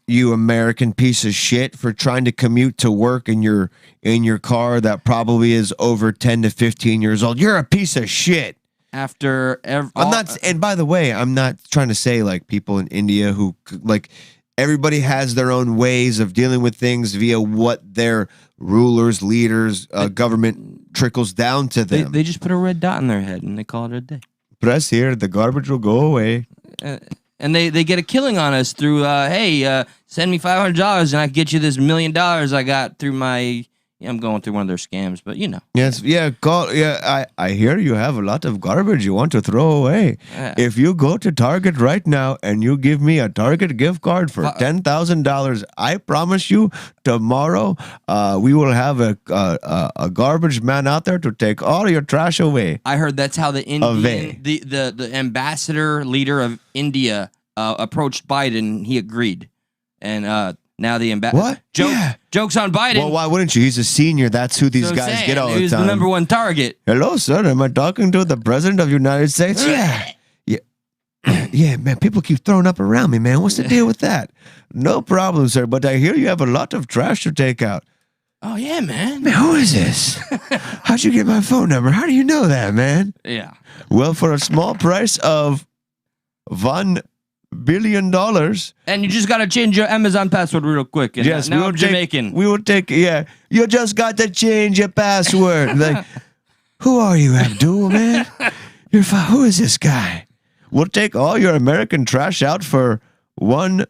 you American piece of shit, for trying to commute to work in your car that probably is over 10 to 15 years old. You're a piece of shit. After I'm not, and by the way, I'm not trying to say like people in India who, like, everybody has their own ways of dealing with things via what their rulers, leaders, government trickles down to them. They just put a red dot in their head and they call it a day. Press here, the garbage will go away. And they get a killing on us through, hey, send me $500 and I can get you this $1 million I got through my... Yeah, I'm going through one of their scams, but you know. Yes, yeah, I hear you have a lot of garbage you want to throw away. Yeah. If you go to Target right now and you give me a Target gift card for $10,000, I promise you tomorrow we will have a garbage man out there to take all your trash away. I heard that's how the Indian, the ambassador leader of India approached Biden. He agreed, and now the ambassador. What? Jokes on Biden. Well, why wouldn't you? He's a senior. That's who these guys get all the time. He's the number one target. Hello, sir. Am I talking to the president of the United States? Yeah. Yeah, man. People keep throwing up around me, man. What's the deal with that? No problem, sir. But I hear you have a lot of trash to take out. Oh, yeah, man. Man, who is this? How'd you get my phone number? How do you know that, man? Yeah. Well, for a small price of $1 billion. And you just got to change your Amazon password real quick. And yes, now I'm Jamaican. We will take, yeah. You just got to change your password. Like, who are you, Abdul, man? Who is this guy? We'll take all your American trash out for $1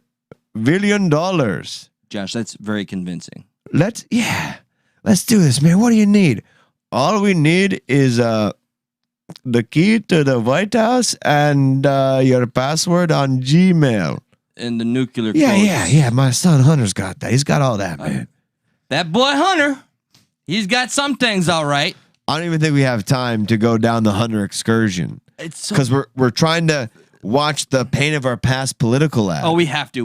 billion. Josh, that's very convincing. Let's do this, man. What do you need? All we need is the key to the White House and your password on Gmail. And the nuclear codes. Yeah. My son Hunter's got that. He's got all that, man. That boy Hunter, he's got some things all right. I don't even think we have time to go down the Hunter excursion. It's because we're trying to watch the Pain of Our Past political ad. Oh, we have to.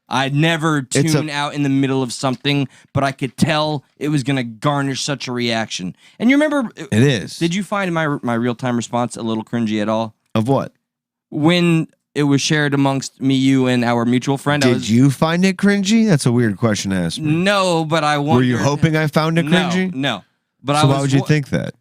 I'd never tune out in the middle of something, but I could tell it was going to garnish such a reaction. And you remember... It is. Did you find my real-time response a little cringy at all? Of what? When it was shared amongst me, you, and our mutual friend. Did you find it cringy? That's a weird question to ask me. No, but I wondered... Were you hoping I found it cringy? No. But so why would you think that?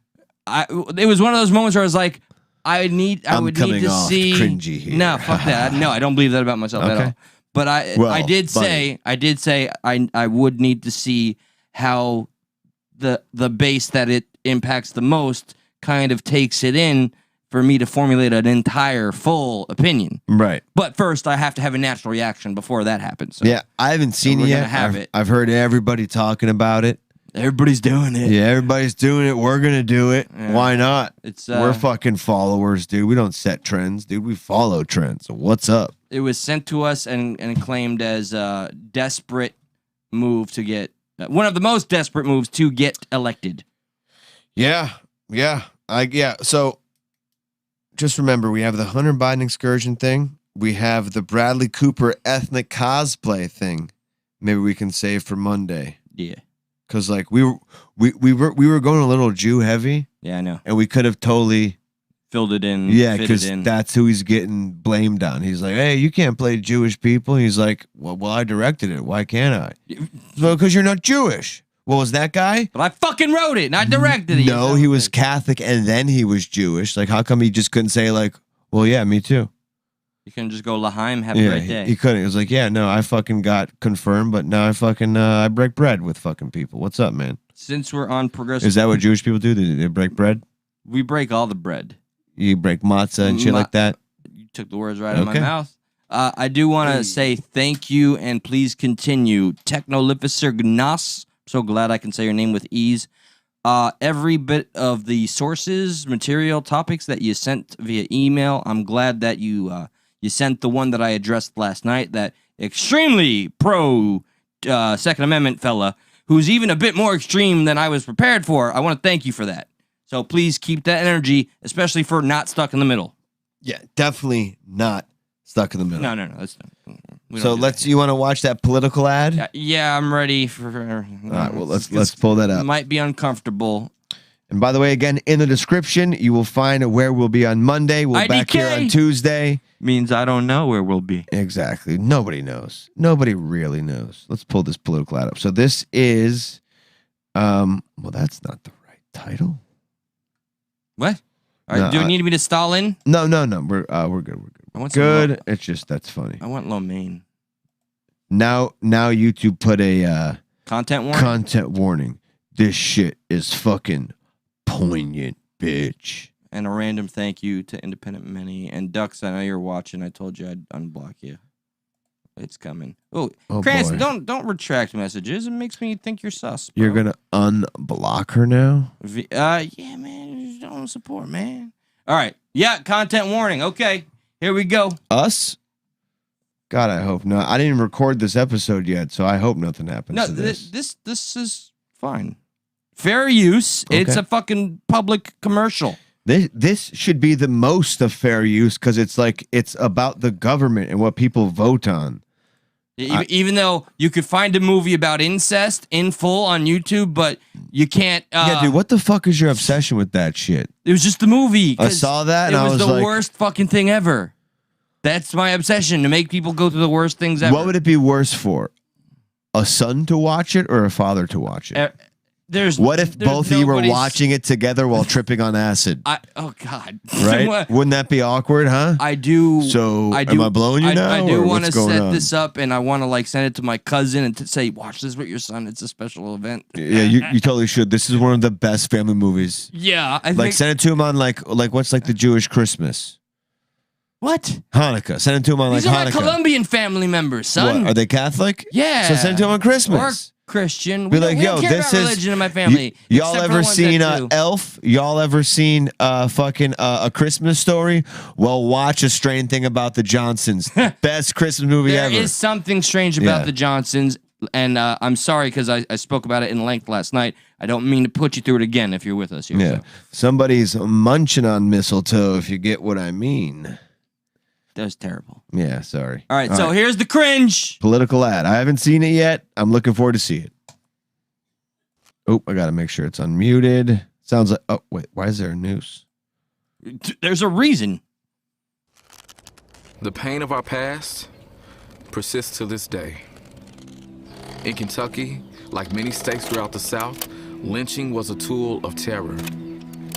It was one of those moments where I was like, I would need to see... cringy here. No, fuck that. No, I don't believe that about myself at all. But I did say I would need to see how the base that it impacts the most kind of takes it in for me to formulate an entire full opinion. Right. But first, I have to have a natural reaction before that happens. So. Yeah, I haven't seen it yet. I've heard everybody talking about it. Everybody's doing it. Yeah, everybody's doing it. We're gonna do it. Yeah. Why not? We're fucking followers, dude. We don't set trends, dude. We follow trends. So what's up? It was sent to us and claimed as a desperate move to get one of the most desperate moves to get elected. Yeah. So just remember, we have the Hunter Biden excursion thing. We have the Bradley Cooper ethnic cosplay thing. Maybe we can save for Monday. Yeah. Because like we were going a little Jew heavy. Yeah, I know. And we could have totally filled it in. Yeah, because that's who he's getting blamed on. He's like, hey, you can't play Jewish people. He's like, well, I directed it. Why can't I? Well, because you're not Jewish. What was that guy? But I fucking wrote it, not directed it. No, he was Catholic and then he was Jewish. Like, how come he just couldn't say like, well, yeah, me too? You can just go L'chaim, have a great day. He couldn't. He was like, yeah, no, I fucking got confirmed, but now I fucking I break bread with fucking people. What's up, man? Since we're on progressive, is that what Jewish people do? They break bread? We break all the bread. You break matzah and shit like that? You took the words right out of my mouth. I do want to say thank you and please continue. Technolificer Gnas. So glad I can say your name with ease. Every bit of the sources, material, topics that you sent via email, I'm glad that you sent the one that I addressed last night, that extremely pro Second Amendment fella, who's even a bit more extreme than I was prepared for. I want to thank you for that. So please keep that energy, especially for not stuck in the middle. Yeah, definitely not stuck in the middle. No. That's so you want to watch that political ad? Yeah, I'm ready for. All right, well let's pull that up. It might be uncomfortable. And by the way, again, in the description, you will find where we'll be on Monday. We'll be back here on Tuesday. Means I don't know where we'll be. Exactly. Nobody knows. Nobody really knows. Let's pull this political ad up. So this is, well, that's not the right title. What? All right, do you need me to stall in? No. We're good. I want good. It's just that's funny. I want lo mein. Now YouTube put a content warning. Content warning. This shit is fucking poignant, bitch. And a random thank you to Independent Mini and Ducks. I know you're watching. I told you I'd unblock you. It's coming. Oh Cranston, don't retract messages. It makes me think you're sus. Bro. You're gonna unblock her now? Yeah, man. Just don't support, man. All right. Yeah, content warning. Okay, here we go. Us? God, I hope not. I didn't even record this episode yet, so I hope nothing happens. No, to this. This is fine. Fair use. Okay. It's a fucking public commercial. This should be the most of fair use because it's like it's about the government and what people vote on. Even though you could find a movie about incest in full on YouTube, but you can't. Yeah, dude, what the fuck is your obsession with that shit? It was just the movie. I saw that. It was the worst fucking thing ever. That's my obsession, to make people go through the worst things ever. What would it be worse for? A son to watch it or a father to watch it? What if both of you were watching it together while tripping on acid? Oh God! Right? Wouldn't that be awkward, huh? I do. So am I blowing you now? I do want to set this up, and I want to like send it to my cousin and to say, "Watch this with your son. It's a special event." Yeah, you totally should. This is one of the best family movies. Yeah, I think send it to him on like what's like the Jewish Christmas. What? Hanukkah. Send it to him on These like are Hanukkah. my Colombian family members, son. What, are they Catholic? Yeah. So send it to them on Christmas. Or Christian. Be like, yo, this is religion in my family. Y'all ever seen Elf? Y'all ever seen fucking A Christmas Story? Well, watch A Strange Thing About the Johnsons. Best Christmas movie ever. There is something strange about the Johnsons, and I'm sorry because I spoke about it in length last night. I don't mean to put you through it again if you're with us here. Yeah. So. Somebody's munching on mistletoe, if you get what I mean. That was terrible. Yeah, sorry. All right, so here's the cringe. Political ad. I haven't seen it yet. I'm looking forward to see it. Oh, I got to make sure it's unmuted. Sounds like... Oh, wait. Why is there a noose? There's a reason. The pain of our past persists to this day. In Kentucky, like many states throughout the South, lynching was a tool of terror.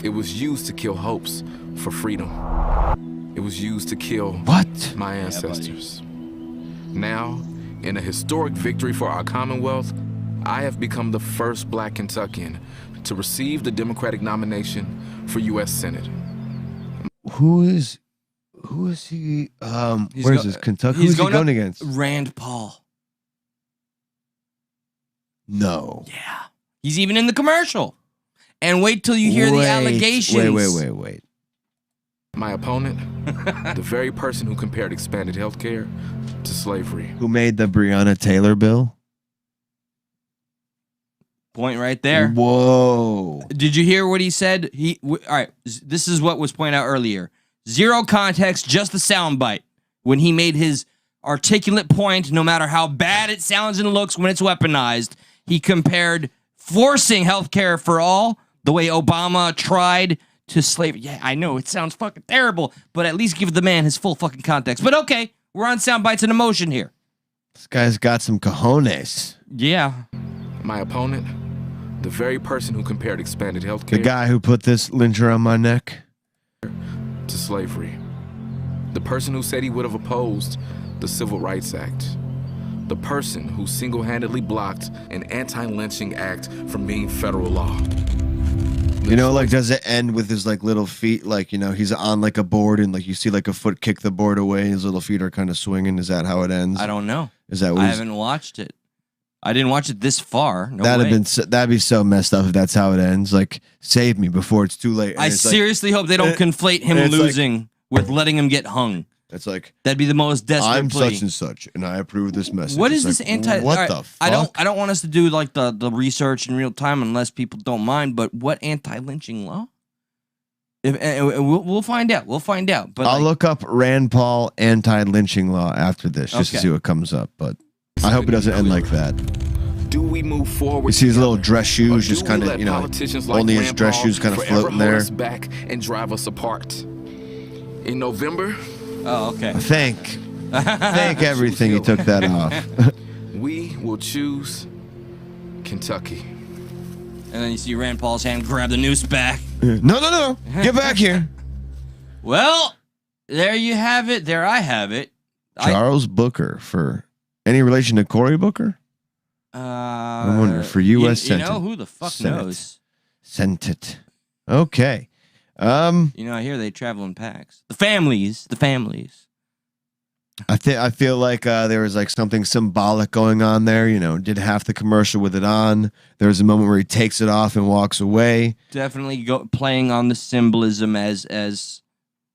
It was used to kill hopes for freedom. It was used to kill my ancestors. Now, in a historic victory for our Commonwealth, I have become the first Black Kentuckian to receive the Democratic nomination for U.S. Senate. Who is he? Where is this? Kentucky? Who's he going against? Rand Paul. No. Yeah. He's even in the commercial. And wait till you hear the allegations. Wait. My opponent, the very person who compared expanded health care to slavery. Who made the Breonna Taylor bill? Point right there. Whoa. Did you hear what he said? All right, this is what was pointed out earlier. Zero context, just the soundbite. When he made his articulate point, no matter how bad it sounds and looks when it's weaponized, he compared forcing healthcare for all, the way Obama tried to slavery. Yeah, I know, it sounds fucking terrible, but at least give the man his full fucking context. But okay, we're on sound bites and emotion here. This guy's got some cojones. Yeah. My opponent, the very person who compared expanded health The care guy who put this lynch around my neck. to slavery. The person who said he would have opposed the Civil Rights Act. The person who single-handedly blocked an anti-lynching act from being federal law. You know, like, does it end with his, like, little feet? Like, you know, he's on, like, a board and, like, you see, like, a foot kick the board away. His little feet are kind of swinging. Is that how it ends? I don't know. Is that what I he's- haven't watched it. I didn't watch it this far. No that'd way. have been that'd be so messed up if that's how it ends. Like, save me before it's too late. And I it's like- seriously hope they don't conflate him it's like- losing with letting him get hung. It's like, That'd be the most desperate I'm plea. such and such, and I approve this message. What It's is this like, anti? What all right, the fuck? I don't want us to do like the research in real time unless people don't mind. But what anti-lynching law? We'll find out. We'll find out. But I'll like, look up Rand Paul anti-lynching law after this, just to Okay. see what comes up. But I hope it doesn't end like that. Do we move forward? You see his little together, dress shoes, or just do we kind of, let you know, politicians like only his Rand dress Paul shoes kind of forever floating hold there. us back and drive us apart? In November, oh, okay. Thank everything he took that off. we will choose Kentucky. And then you see Rand Paul's hand grab the noose back. No, get back here. Well, there you have it. There I have it. Charles Booker, for any relation to Cory Booker? I wonder, for U.S. You Senate. know who the fuck Senate. knows? Sent it. Okay. You know, I hear they travel in packs. The families. I feel like there was like something symbolic going on there. You know, did half the commercial with it on. There was a moment where he takes it off and walks away. Definitely playing on the symbolism as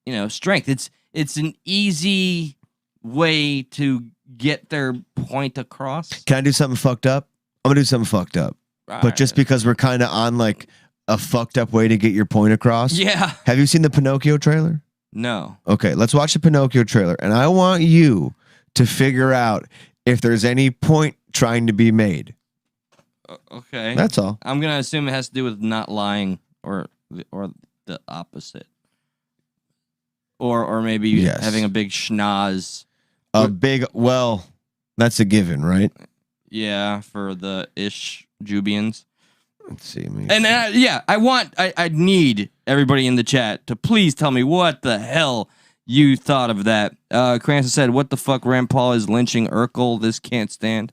you know, strength. It's an easy way to get their point across. Can I do something fucked up? I'm gonna do something fucked up. But just because we're kind of on like a fucked up way to get your point across. yeah. Have you seen the Pinocchio trailer? No. Okay, let's watch the Pinocchio trailer, and I want you to figure out if there's any point trying to be made. Okay. That's all. I'm gonna assume it has to do with not lying or the opposite. Or maybe Yes. having a big schnoz. Well, that's a given, right? Yeah, for the Jubians. Let's see. And I need everybody in the chat to please tell me what the hell you thought of that. Cranston said, "What the fuck? Rand Paul is lynching Urkel. This can't stand."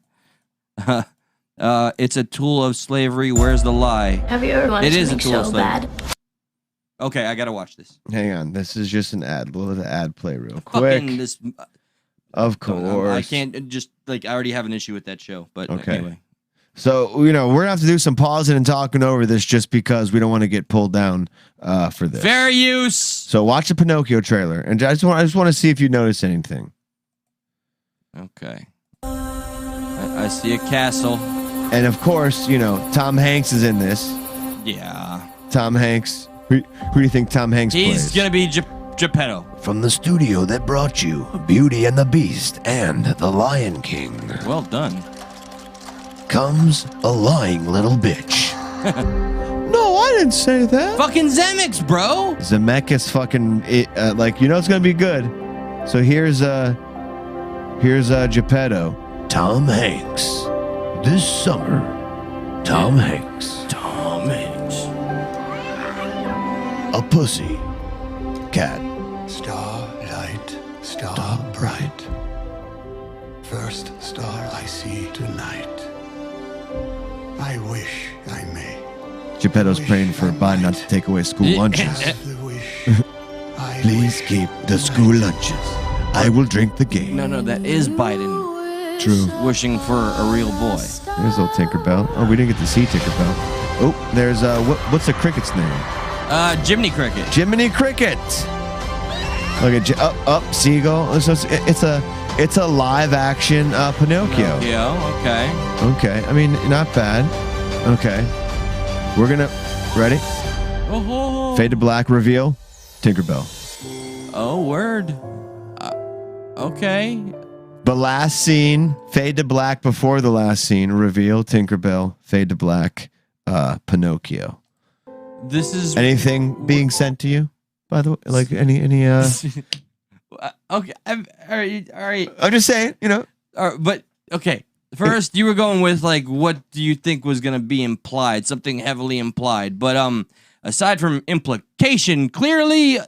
It's a tool of slavery. Where's the lie? Have you ever wanted It is a something tool of so slavery. bad? Okay, I gotta watch this. Hang on. This is just an ad. We'll let the ad play real quick. Fucking this. Of course. I can't just I already have an issue with that show. But Okay. anyway. So, you know, we're going to have to do some pausing and talking over this just because we don't want to get pulled down for this. Fair use. So watch the Pinocchio trailer. And I just want to see if you notice anything. Okay. I see a castle. And of course, you know, Tom Hanks is in this. Yeah. Tom Hanks. Who do you think Tom Hanks plays? He's gonna be Geppetto. From the studio that brought you Beauty and the Beast and The Lion King Well done. comes a lying little bitch. No, I didn't say that. Fucking Zemix, bro. Zemeckis fucking like, you know it's gonna be good. So here's Geppetto. Tom Hanks. This summer, Tom Hanks. Tom Hanks. A pussy. Cat. Starlight, star bright. First star I see tonight. I wish I may. Geppetto's praying for Biden not to take away school lunches. The wish. I Please wish keep the school lunches. I will drink the game. No, that is Biden True. wishing for a real boy. There's old Tinkerbell. Oh, we didn't get to see Tinkerbell. Oh, there's what's the cricket's name? Jiminy Cricket. Jiminy Cricket. Look at Seagull. So it's a live action Pinocchio. Yeah, okay. Okay, I mean not bad. Okay. We're gonna ready? Oh, Fade to black reveal. Tinkerbell. oh, word. Okay. The last scene, fade to black before the last scene, reveal Tinkerbell, fade to black, Pinocchio. This is Anything being sent to you, by the way? Like any okay. All right. I'm just saying, But okay. First, you were going with like, what do you think was going to be implied? Something heavily implied. But aside from implication, clearly,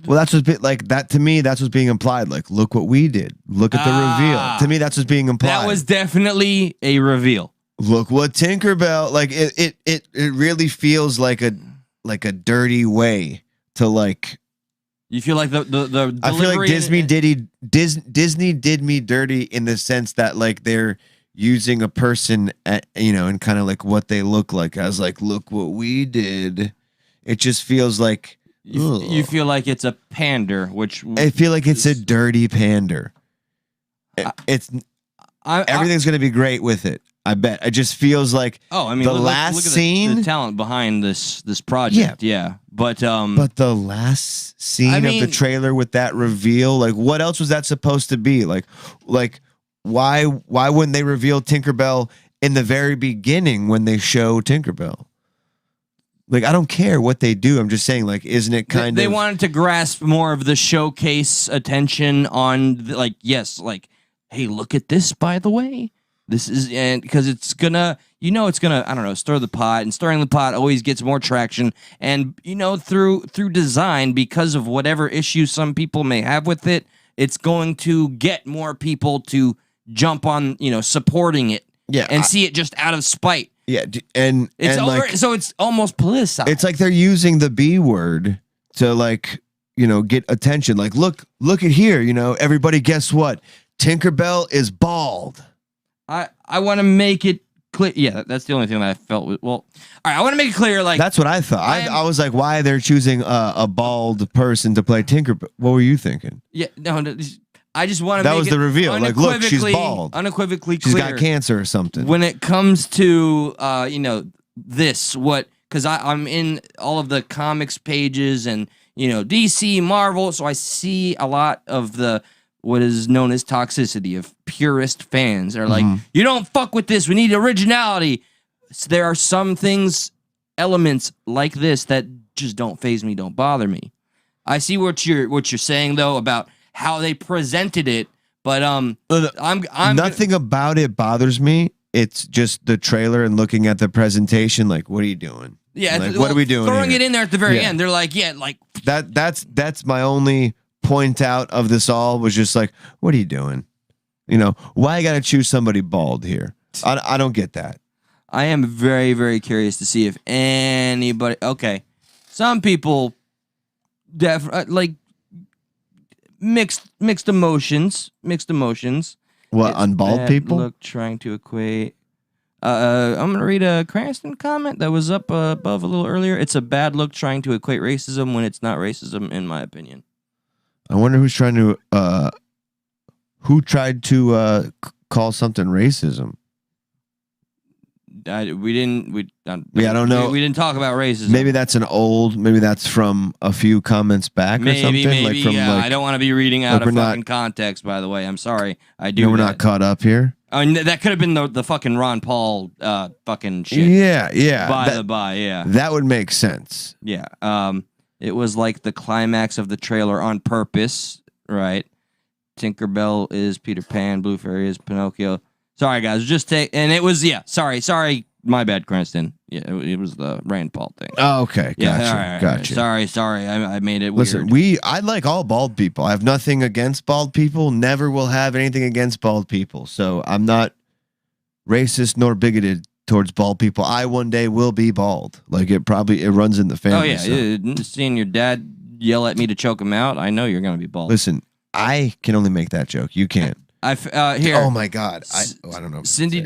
well, that's what's like that to me. That's what's being implied. Like, look what we did. Look at the reveal. To me, that's what's being implied. that was definitely a reveal. Look what Tinkerbell. Like it really feels like a dirty way to like. You feel like the I feel like delivery Disney did me dirty in the sense that like they're using a person and kind of like what they look like. I was like, look what we did. It just feels like you feel like it's a pander, which I feel like it's a dirty pander. Everything's gonna be great with it. I bet. It just feels like I mean, the look last at scene, the talent behind this project. Yeah. But the last scene of the trailer with that reveal, like what else was that supposed to be? Like why wouldn't they reveal Tinkerbell in the very beginning when they show Tinkerbell? Like, I don't care what they do. I'm just saying, like, isn't it kind of... They wanted to grasp more of the showcase attention on, hey, look at this, by the way. This is... and because it's gonna... it's gonna, I don't know, stir the pot. And stirring the pot always gets more traction. And, through design, because of whatever issues some people may have with it, it's going to get more people to jump on, supporting it. Yeah. And see it just out of spite. Yeah, and it's over, like, so it's almost politicized. It's like they're using the B word to like, get attention. Like, look at here, everybody, guess what? Tinkerbell is bald. I want to make it clear. Yeah, that's the only thing that I felt. Well, all right, I want to make it clear. Like, that's what I thought. I was like, why they're choosing a bald person to play Tinkerbell? What were you thinking? Yeah, no, I just want to. That was the reveal. Like, look, she's bald. Unequivocally she's clear. She's got cancer or something. When it comes to because I'm in all of the comics pages and DC, Marvel, so I see a lot of the what is known as toxicity of purist fans. They're like, you don't fuck with this. We need originality. So there are some elements like this that just don't faze me, don't bother me. I see what you're saying though about how they presented it, but I'm nothing about it bothers me. It's just the trailer and looking at the presentation. Like, what are you doing? Yeah, like, what are we doing? Throwing here? it in there at the very end. They're like, that's my only point out of this all was just like, what are you doing? Why you got to choose somebody bald here? I don't get that. I am very, very curious to see if anybody. Okay, some people like. Mixed emotions. What, on bald people? Look, trying to equate. I'm gonna read a Cranston comment that was up above a little earlier. It's a bad look trying to equate racism when it's not racism, in my opinion. I wonder who's trying to who tried to call something racism. I don't know. We didn't talk about racism. Maybe that's from a few comments back or something. Maybe, I don't want to be reading out of fucking context, by the way. I'm sorry. I do. We're not caught up here. That could have been the fucking Ron Paul fucking shit. Yeah. By the by, yeah. That would make sense. Yeah. It was like the climax of the trailer on purpose, right? Tinkerbell is Peter Pan, Blue Fairy is Pinocchio. Sorry, guys. And it was, sorry. My bad, Cranston. Yeah, it was the Rand Paul thing. Oh, okay. Gotcha. Sorry. I made it weird. Listen, I like all bald people. I have nothing against bald people. Never will have anything against bald people. So I'm not racist nor bigoted towards bald people. I one day will be bald. Like it runs in the family. Oh, yeah. Seeing your dad yell at me to choke him out, I know you're going to be bald. Listen, I can only make that joke. You can't. Here. Oh my God! I don't know. Cindy,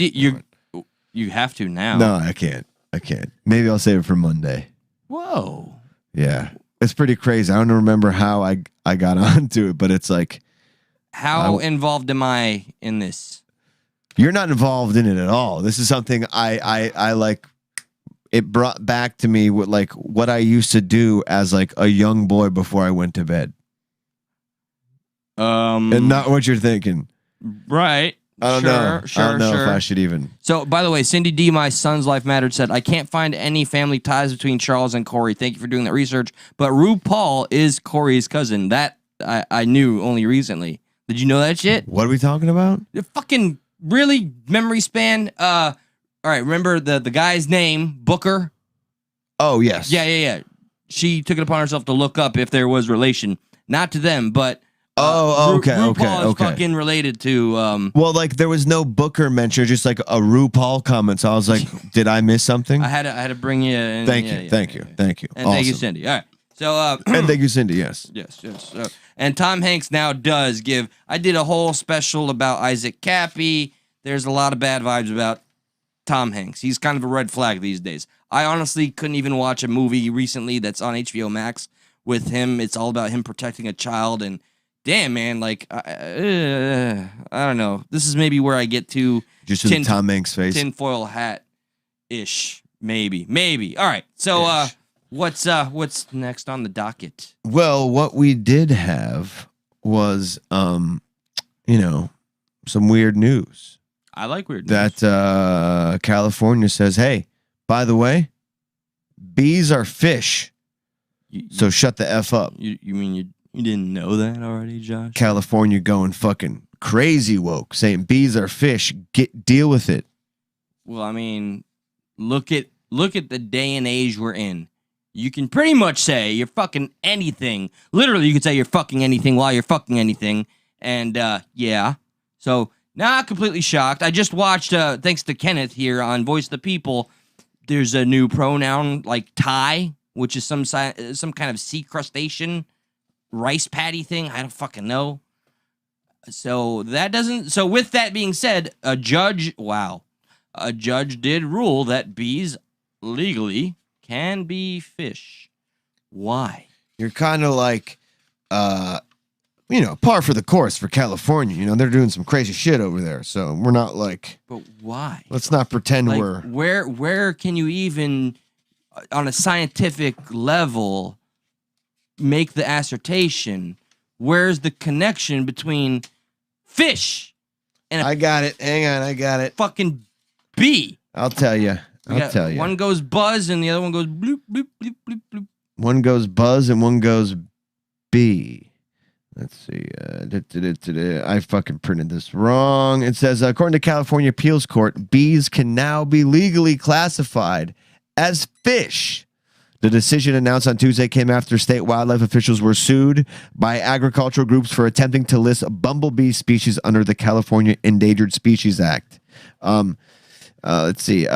you have to now. No, I can't. Maybe I'll save it for Monday. Whoa. Yeah, it's pretty crazy. I don't remember how I got onto it, but it's like, how involved am I in this? You're not involved in it at all. This is something I like it brought back to me what I used to do as like a young boy before I went to bed. And not what you're thinking. Right. I don't know. Sure, I don't know sure. if I should even. So, by the way, Cindy D, my son's life mattered, said, I can't find any family ties between Charles and Corey. Thank you for doing that research. But RuPaul is Corey's cousin. That I knew only recently. Did you know that shit? What are we talking about? The fucking really memory span. All right, remember the guy's name, Booker? Oh, yes. Yeah. She took it upon herself to look up if there was relation. Not to them, but okay. RuPaul is fucking related to Well, like there was no Booker mention, just like a RuPaul comment. So I was like, did I miss something? I had to bring you in. Thank you. And thank you, Awesome. Cindy. All right. So And thank you, Cindy. Yes. Yes. And Tom Hanks now does give. I did a whole special about Isaac Cappy. There's a lot of bad vibes about Tom Hanks. He's kind of a red flag these days. I honestly couldn't even watch a movie recently that's on HBO Max with him. It's all about him protecting a child, and damn, man, like I don't know. This is maybe where I get to Just with the Tom Hanks face. tinfoil hat ish. Maybe. All right. So what's next on the docket? Well, what we did have was, some weird news. I like weird news. That California says, hey, by the way, bees are fish. So shut the F up. You mean you didn't know that already, Josh? California going fucking crazy woke, saying bees are fish. Deal with it. Well, I mean, look at the day and age we're in. You can pretty much say you're fucking anything. Literally, you could say you're fucking anything while you're fucking anything. And yeah. So not completely shocked. I just watched, thanks to Kenneth here on Voice of the People, there's a new pronoun like Thai, which is some kind of sea crustacean rice patty thing. I don't fucking know. So with that being said, a judge did rule that bees legally can be fish. Why? You're kind of like, par for the course for California. They're doing some crazy shit over there. So we're not like. But why? Let's not pretend Like, we're. Where can you even, on a scientific level, make the assertion? Where's the connection between fish and I got it. Hang on, I got it. fucking bee? I'll tell you. One goes buzz and the other one goes bloop, bloop, bloop, bloop, bloop. One goes buzz and one goes bee. Let's see. I fucking printed this wrong. It says, according to California Appeals Court, bees can now be legally classified as fish. The decision announced on Tuesday came after state wildlife officials were sued by agricultural groups for attempting to list bumblebee species under the California Endangered Species Act. Let's see.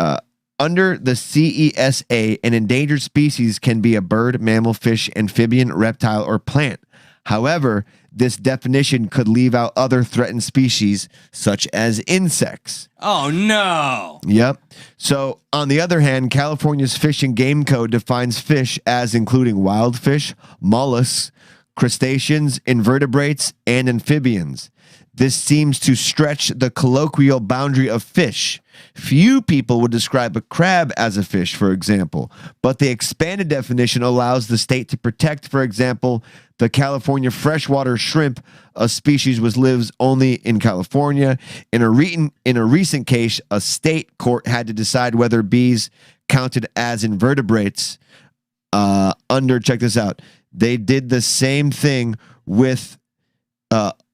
Under the CESA, an endangered species can be a bird, mammal, fish, amphibian, reptile, or plant. However, this definition could leave out other threatened species, such as insects. Oh, no. Yep. So, on the other hand, California's Fish and Game Code defines fish as including wild fish, mollusks, crustaceans, invertebrates, and amphibians. This seems to stretch the colloquial boundary of fish. Few people would describe a crab as a fish, for example, but the expanded definition allows the state to protect, for example, the California freshwater shrimp, a species which lives only in California. In a recent case, a state court had to decide whether bees counted as invertebrates. Check this out. They did the same thing with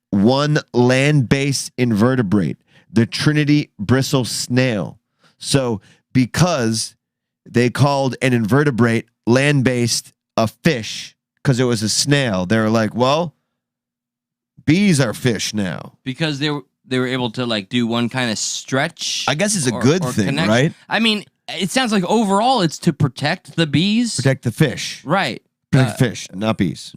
one land-based invertebrate, the Trinity bristle snail. So because they called an invertebrate land-based a fish because it was a snail, they were like, well, bees are fish now. Because they were able to like do one kind of stretch. I guess it's a good thing, connection. right? I mean, it sounds like overall it's to protect the bees. Protect the fish. Right. Protect the fish, not bees.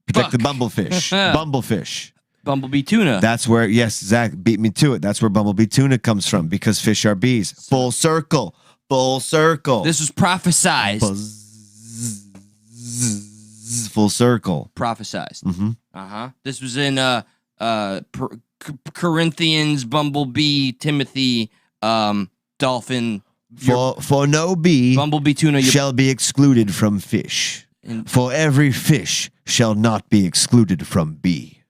Protect the Fuck. bumblefish. Bumblefish. Bumblebee tuna. That's where, yes, Zach beat me to it. That's where bumblebee tuna comes from, because fish are bees. Full circle. Full circle. This was prophesized. Full circle. Prophesized. Mm-hmm. This was in Corinthians, Bumblebee, Timothy, Dolphin, For no bee Bumblebee tuna. shall be excluded from fish. For every fish shall not be excluded from bee.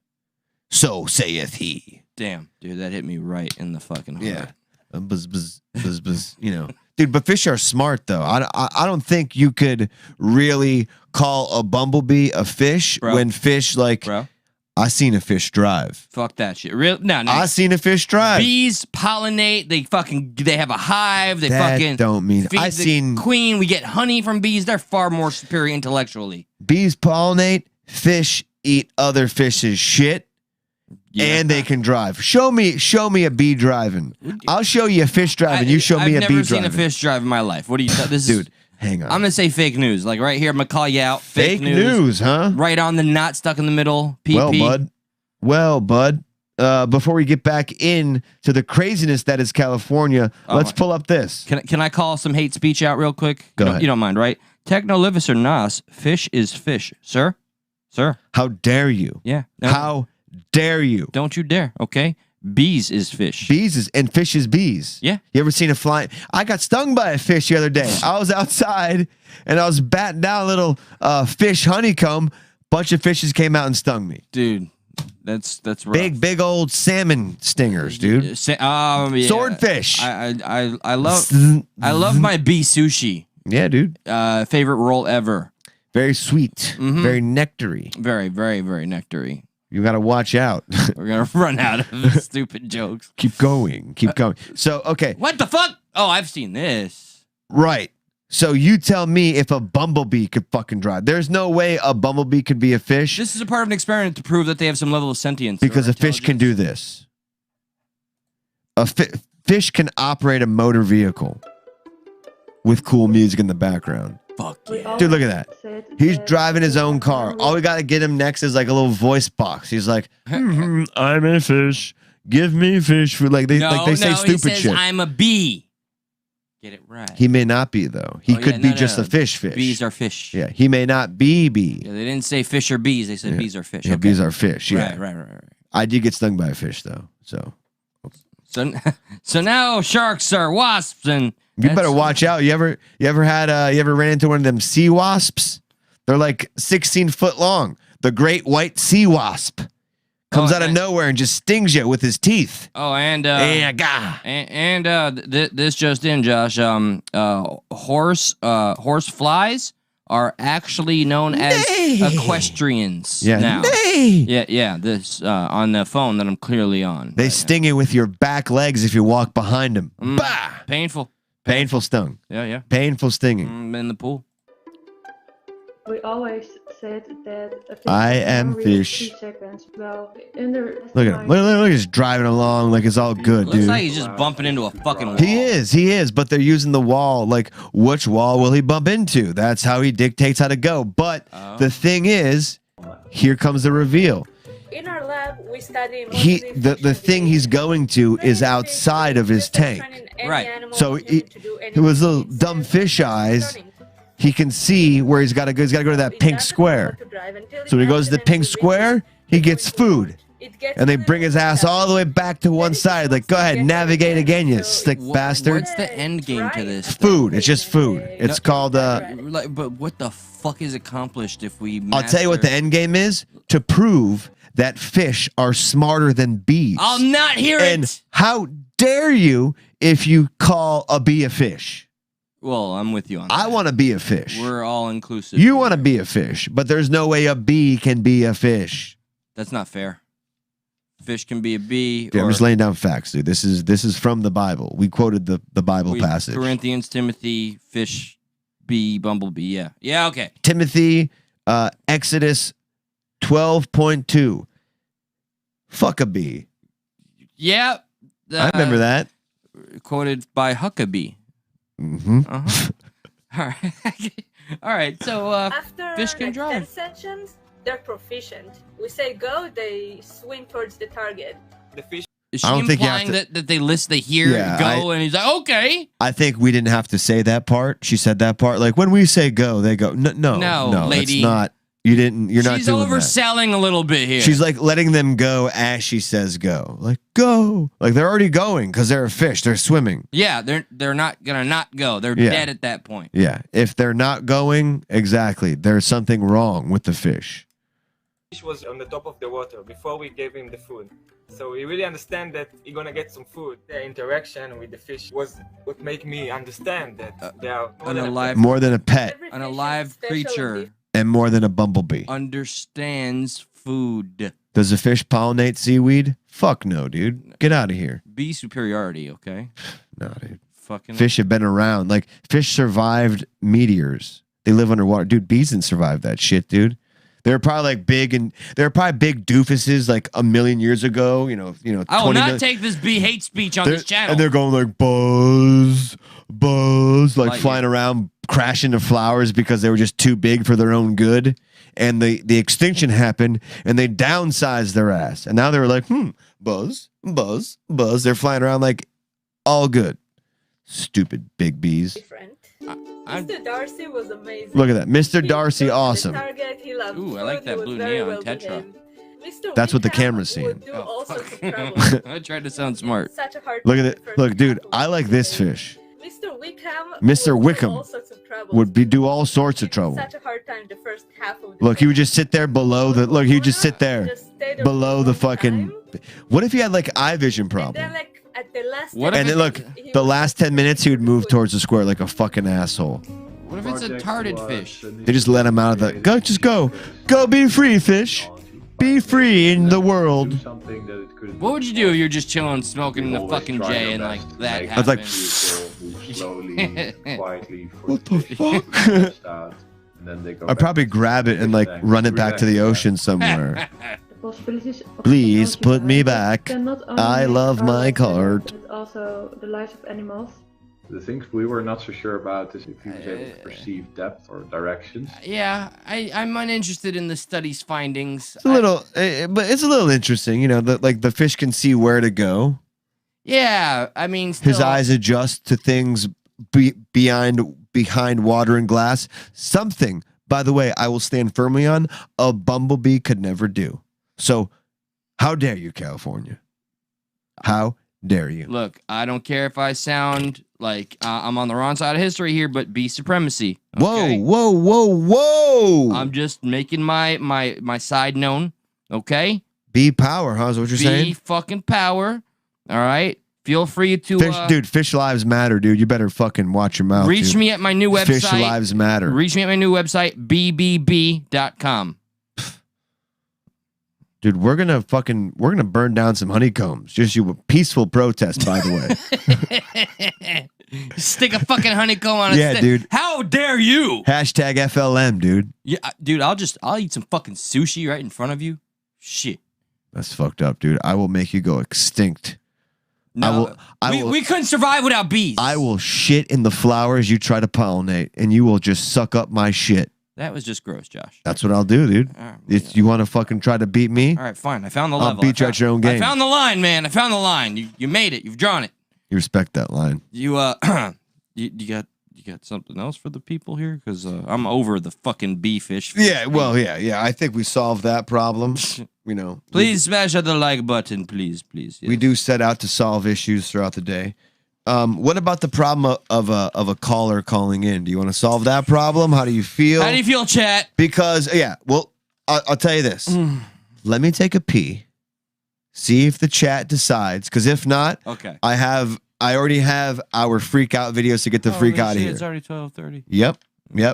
So saith he. Damn, dude, that hit me right in the fucking heart. Yeah. Buzz, buzz, buzz, buzz, you know. Dude, but fish are smart, though. I don't think you could really call a bumblebee a fish when fish, like, Bro. I seen a fish drive. Fuck that shit. Real? No. I seen a fish drive. Bees pollinate. They have a hive. They That fucking don't mean feed I the seen queen. We get honey from bees. They're far more superior intellectually. bees pollinate, fish eat other fish's shit, and they can drive. Show me a bee driving. I'll show you a fish driving. You show me a bee driving. I've never seen a fish drive in my life. What do you? This is, dude. Hang on. I'm gonna say fake news. Like right here, I'm gonna call you out. Fake news, huh? Right on the not stuck in the middle. PP. Well, bud. Before we get back in to the craziness that is California, let's pull up this. Can I call some hate speech out real quick? Go ahead. You don't mind, right? Technolivis or Nas, fish is fish, sir. How dare you? Yeah. No, How dare you? don't you dare. Okay. Bees is fish. Bees is and fish is bees. Yeah. You ever seen a fly? I got stung by a fish the other day. I was outside and I was batting down a little fish honeycomb. Bunch of fishes came out and stung me. Dude, that's rough. Big old salmon stingers, dude. Yeah. Swordfish. I love my bee sushi. Yeah, dude. Favorite roll ever. Very sweet. Very nectary. Very, very, very nectary. You got to watch out. We're gonna run out of stupid jokes. Keep going. So, okay. What the fuck? Oh, I've seen this. Right. So you tell me if a bumblebee could fucking drive. There's no way a bumblebee could be a fish. This is a part of an experiment to prove that they have some level of sentience. Because a fish can do this. A fish can operate a motor vehicle with cool music in the background. Fuck yeah. Dude, look at that. He's driving his own car. All we got to get him next is like a little voice box. He's like, I'm a fish. Give me fish food. Like they say stupid he says, shit. I'm a bee. Get it right. He may not be though. He could be just a fish. Bees are fish. Yeah, he may not be bee. Yeah, they didn't say fish or bees. They said bees are fish. Yeah, okay. bees are fish. Yeah, Right. I did get stung by a fish though. So now sharks are wasps, and you better watch out. You ever ran into one of them sea wasps? They're like 16 foot long. The great white sea wasp comes out of nowhere and just stings you with his teeth. Oh, and this just in, Josh. Horse flies are actually known as equestrians. Yeah, now. Yeah. This on the phone that I'm clearly on. They sting you with your back legs if you walk behind them. Bah! Painful stung. Yeah. Painful stinging. In the pool. We always said that a fish I am fish. 2 seconds. Well, in the Look at him. Look, he's driving along like it's all good, Looks dude. like he's just bumping into a fucking wall. He is, but they're using the wall. Like, which wall will he bump into? That's how he dictates how to go. But the thing is, here comes the reveal. In our lab, we study The thing he's going to is outside of his tank. Right. So he was little dumb fish eyes. He can see where he's got to go. He's got to go to that pink square. So when he goes to the pink square, he gets food. And they bring his ass all the way back to one side. Like, go ahead, navigate again, you slick bastard. What's the end game to this? Food. It's just food. It's called... but what the fuck is accomplished if we I'll tell you what the end game is. To prove that fish are smarter than bees. I'll not hear and it. How dare you if you call a bee a fish? Well, I'm with you on that. I want to be a fish. We're all inclusive. You want to be a fish, but there's no way a bee can be a fish. That's not fair. Fish can be a bee. Dude, I'm just laying down facts, dude. This is from the Bible. We quoted the Bible passage. Corinthians, Timothy, fish, bee, bumblebee. Yeah. Okay. Timothy, Exodus 12.2. Fuck a bee. Yeah. I remember that. Quoted by Huckabee. Mm-hmm. All right. All right. So after fish can drive. 10 sections, they're proficient. We say go, they swim towards the target. The fish. Is she I don't think you have implying that they hear go and he's like, okay. I think we didn't have to say that part. She said that part. Like when we say go, they go. No, lady. That's not. You're not She's doing that. overselling a little bit here. She's like letting them go as she says go. Like, go. Like, they're already going because they're a fish. They're swimming. Yeah, they're not gonna not go. They're dead at that point. Yeah. If they're not going, exactly. There's something wrong with the fish. Fish was on the top of the water before we gave him the food. So we really understand that he's gonna get some food. The interaction with the fish was what made me understand that they are More than a pet Every An fish is alive special creature and and more than a bumblebee. understands food. Does a fish pollinate seaweed? Fuck no, dude. Get out of here. Bee superiority, okay? No, dude. Fucking Fish have been around. Like, fish survived meteors. They live underwater. Dude, bees didn't survive that shit, dude. They're probably like big, and they're probably big doofuses like a million years ago. You know. I will 20 not mil- take this bee hate speech on this channel. And they're going like buzz, like Like flying around, crashing into flowers because they were just too big for their own good. And the extinction happened, and they downsized their ass. And now they were like, buzz. They're flying around like all good. Stupid big bees. different. Mr. Darcy was amazing. Look at that, Mr. He Darcy, looked at the awesome. target, he loved Ooh, I like food, that he was blue very neon well tetra. behaved. Mr. That's what the Wickham camera's seeing. would do Oh, all sorts of fuck. trouble. I tried to sound smart. Such a hard Look time at the it. first Look, dude, half of I the like this season. fish. Mr. Wickham Mr. would Wickham do all sorts of trouble. Would do all sorts of trouble. Such a hard time the first half of the Look, he would season. just sit there below the. Look, he would just sit there Just stay there below for a the long fucking. time. What if he had like eye vision And problem? then, like, at the last What 10 if And then look, minutes, he the would last just 10 minutes he would move food. towards the square like a fucking asshole. What if it's a tarded fish? They just let him out of the. Go, just go. Go be free, fish. Be free in the world. What would you do if you're just chilling, smoking the fucking J and like that I was like, happened? what the fuck? I'd probably grab it and like run it back to the ocean somewhere. Please put me back. I love my cart. But also the lives of animals. The things we were not so sure about is if he was able to perceive depth or directions. Yeah, I'm uninterested in the study's findings. It's a little, but it's a little interesting, you know. Like the fish can see where to go. Yeah, I mean, His still, eyes adjust to things behind water and glass. Something, by the way, I will stand firmly on. A bumblebee could never do. So, how dare you, California? How dare you? Look, I don't care if I sound like I'm on the wrong side of history here, but bee supremacy. Okay? Whoa! I'm just making my side known. Okay. Bee power, huh? Is what you're Bee saying? fucking power. All right. Feel free to Fish lives matter, dude. You better fucking watch your mouth. reach dude. me at my new website. Fish lives matter. Reach me at my new website, bbb.com. Dude, we're gonna burn down some honeycombs. Just you a peaceful protest, by the way. Stick a fucking honeycomb on a Yeah, stick. dude. How dare you? Hashtag FLM, dude. Yeah, dude, I'll eat some fucking sushi right in front of you. Shit. That's fucked up, dude. I will make you go extinct. No, we couldn't survive without bees. I will shit in the flowers you try to pollinate, and you will just suck up my shit. That was just gross, Josh. That's what I'll do, dude. All right, You want to fucking try to beat me? All right, fine. I found the I'll level. beat you at your own game. I found the line, man. I found the line. You made it. You've drawn it. You respect that line. You you got something else for the people here? Because I'm over the fucking bee fish. Yeah, well, yeah. I think we solved that problem. You know, Please smash the like button, please. Yes. we do set out to solve issues throughout the day. What about the problem of a caller calling in? Do you want to solve that problem? How do you feel? How do you feel, chat? Because well, I'll tell you this. Let me take a pee. See if the chat decides. Because if not, Okay. I already have our freak out videos to get the freak out of here. It's already 12:30. Yep.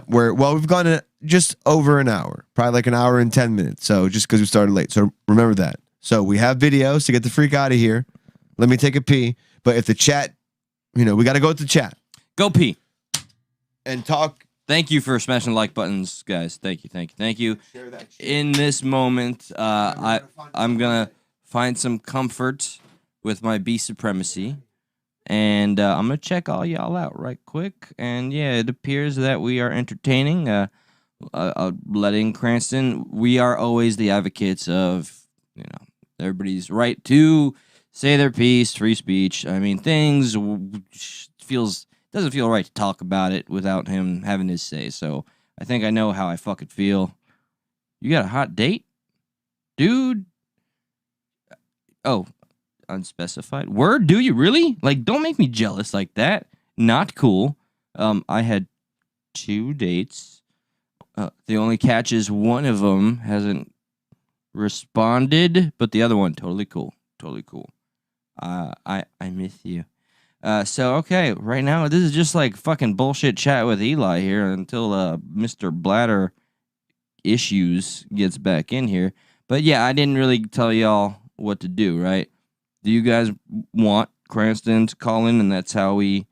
We've gone just over an hour, probably like an hour and 10 minutes. So just because we started late. So remember that. So we have videos to get the freak out of here. Let me take a pee. But if the chat, we got to go with the chat Go pee. and talk. Thank you for smashing the like buttons, guys. Thank you. In this moment, I'm gonna find some comfort with my bee supremacy, and I'm gonna check all y'all out right quick. And yeah, it appears that we are entertaining. Letting Cranston, we are always the advocates of everybody's right to say their piece, free speech. I mean, things doesn't feel right to talk about it without him having his say. So I think I know how I fucking feel. You got a hot date? Dude. Oh, unspecified. Word, do you really? Like, don't make me jealous like that. Not cool. I had 2 dates. The only catch is one of them hasn't responded, but the other one, totally cool. Totally cool. I miss you. So, okay, right now, this is just like fucking bullshit chat with Eli here until Mr. Bladder Issues gets back in here. But yeah, I didn't really tell y'all what to do, right? Do you guys want Cranston to call in, and that's how we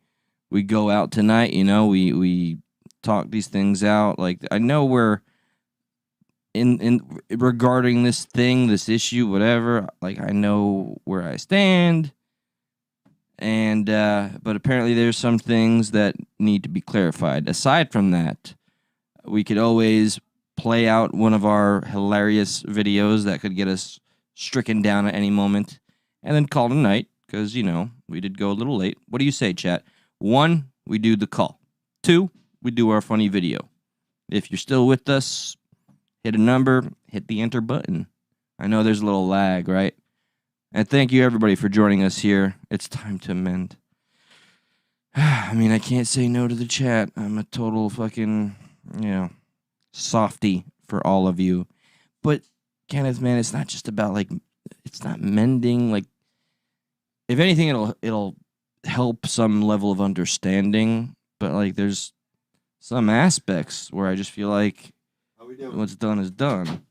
go out tonight? You know, we talk these things out. Like, I know we're in regarding this thing, this issue, whatever. Like, I know where I stand. And but apparently there's some things that need to be clarified. Aside from that, we could always play out one of our hilarious videos that could get us stricken down at any moment, and then call tonight because, you know, we did go a little late. What do you say, chat? 1, we do the call. 2, we do our funny video. If you're still with us, hit a number, hit the enter button. I know there's a little lag, right? And thank you, everybody, for joining us here. It's time to mend. I mean, I can't say no to the chat. I'm a total fucking, softy for all of you. But, Kenneth, man, it's not just about, like, it's not mending. Like, if anything, it'll help some level of understanding. But, like, there's some aspects where I just feel like what's done is done.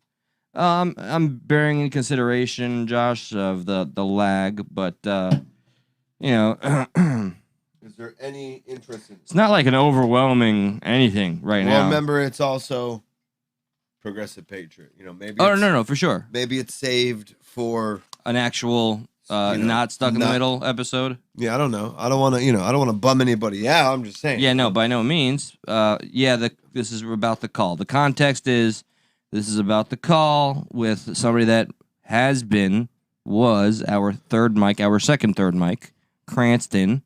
I'm bearing in consideration, Josh, of the lag, but is there any interest in it's not like an overwhelming anything right now. Well, remember, it's also Progressive Patriot. You know, maybe. Oh, no, for sure. Maybe it's saved for an actual not stuck in the middle episode. Yeah, I don't know. I don't want to bum anybody out. I'm just saying. Yeah, no, by no means. This is about the call. The context is this is about the call with somebody that was our second third mic, Cranston.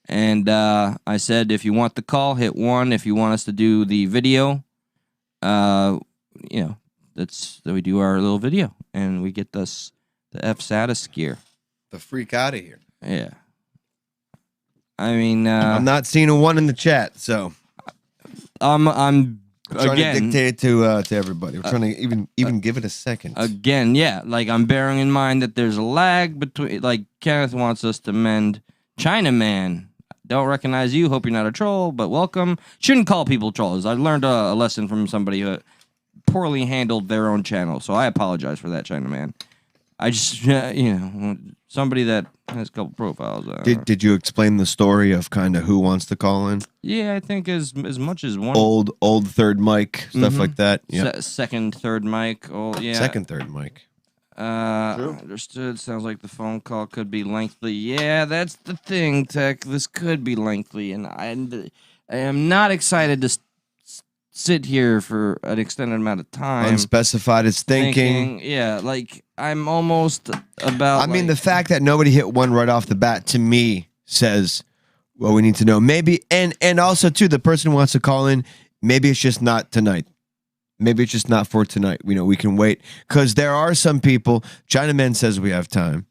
And I said, if you want the call, hit 1. If you want us to do the video, we do our little video and we get this the F status gear. The freak out of here. Yeah. I mean, I'm not seeing a 1 in the chat, so I'm trying again to dictate it to everybody. We're trying to even give it a second. Again, yeah, like I'm bearing in mind that there's a lag between. Like Kenneth wants us to mend. Chinaman, don't recognize you. Hope you're not a troll, but welcome. Shouldn't call people trolls. I learned a lesson from somebody who poorly handled their own channel, so I apologize for that, Chinaman. I just, somebody that has a couple profiles. Did you explain the story of kind of who wants to call in? Yeah, I think as much as one old third mic stuff like that. Yeah, second, third mic. Oh yeah, second, third mic. Understood. Sounds like the phone call could be lengthy. Yeah, that's the thing, Tech. This could be lengthy, and I am not excited to sit here for an extended amount of time. Unspecified is thinking. Yeah, like I'm almost about. I mean, the fact that nobody hit 1 right off the bat to me says, well, we need to know. Maybe, and also too, the person who wants to call in, maybe it's just not tonight. Maybe it's just not for tonight. We can wait because there are some people. Chinaman says we have time.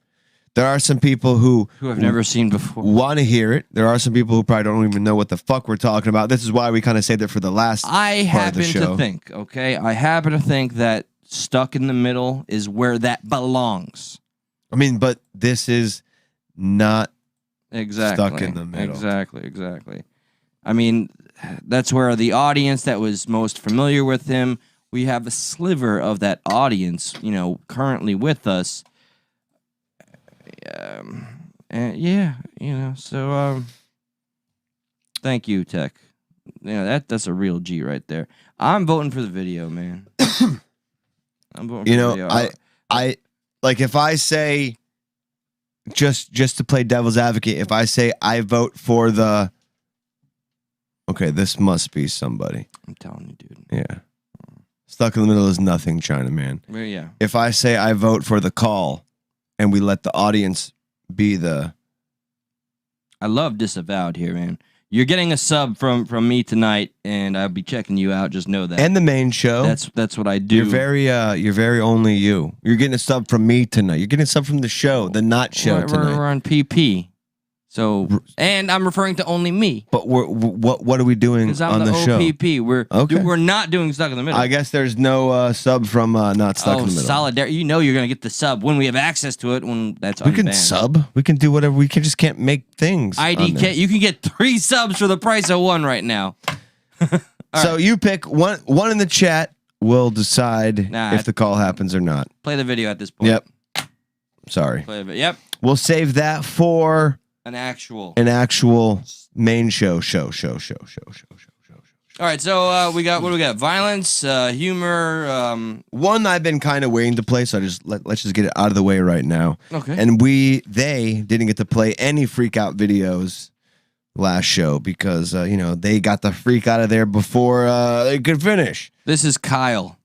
There are some people who have never seen before want to hear it. There are some people who probably don't even know what the fuck we're talking about. This is why we kind of saved it for the last. I happen to think that stuck in the middle is where that belongs. I mean, but this is not exactly stuck in the middle. Exactly. I mean, that's where the audience that was most familiar with him. We have a sliver of that audience, currently with us. So thank you, Tech. That's a real G right there. I'm voting for the video, man. I'm voting for the video. I like if I say just to play devil's advocate, if I say I vote for the this must be somebody. I'm telling you, dude. Yeah. Stuck in the middle is nothing, Chinaman. Well, yeah. If I say I vote for the call and we let the audience be the... I love disavowed here, man. You're getting a sub from me tonight, and I'll be checking you out. Just know that. And the main show. That's what I do. You're very only you. You're getting a sub from me tonight. You're getting a sub from the show, the not show tonight. We're on PP. So, and I'm referring to only me. But what are we doing on the show? OPP. We're not doing Stuck in the Middle. I guess there's no sub from not Stuck in the Middle. Solidarity. You know you're going to get the sub when we have access to it. When that's we can sub. We can do whatever. We just can't make things. IDK. You can get 3 subs for the price of 1 right now. So you pick one in the chat. We'll decide if the call happens or not. Play the video at this point. Yep. Sorry. Yep. We'll save that for an actual main show. All right, so we got what do we got? Violence, humor. One I've been kind of waiting to play, so let's just get it out of the way right now. Okay. And they didn't get to play any freak out videos last show because they got the freak out of there before they could finish. This is Kyle.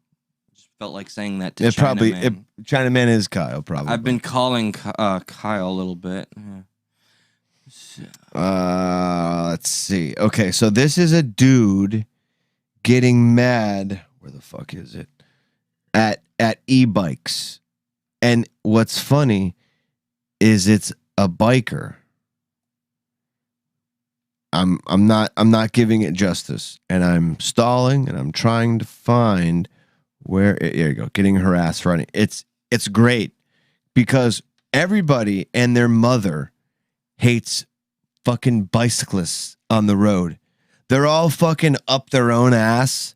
Just felt like saying that to Chinaman. Chinaman is Kyle. Probably. I've been calling Kyle a little bit. Yeah. Let's see. Okay, so this is a dude getting mad. Where the fuck is it? At e-bikes. And what's funny is it's a biker. I'm not giving it justice, and I'm stalling, and I'm trying to find where. Here you go. Getting harassed running. It's great because everybody and their mother hates fucking bicyclists on the road. They're all fucking up their own ass.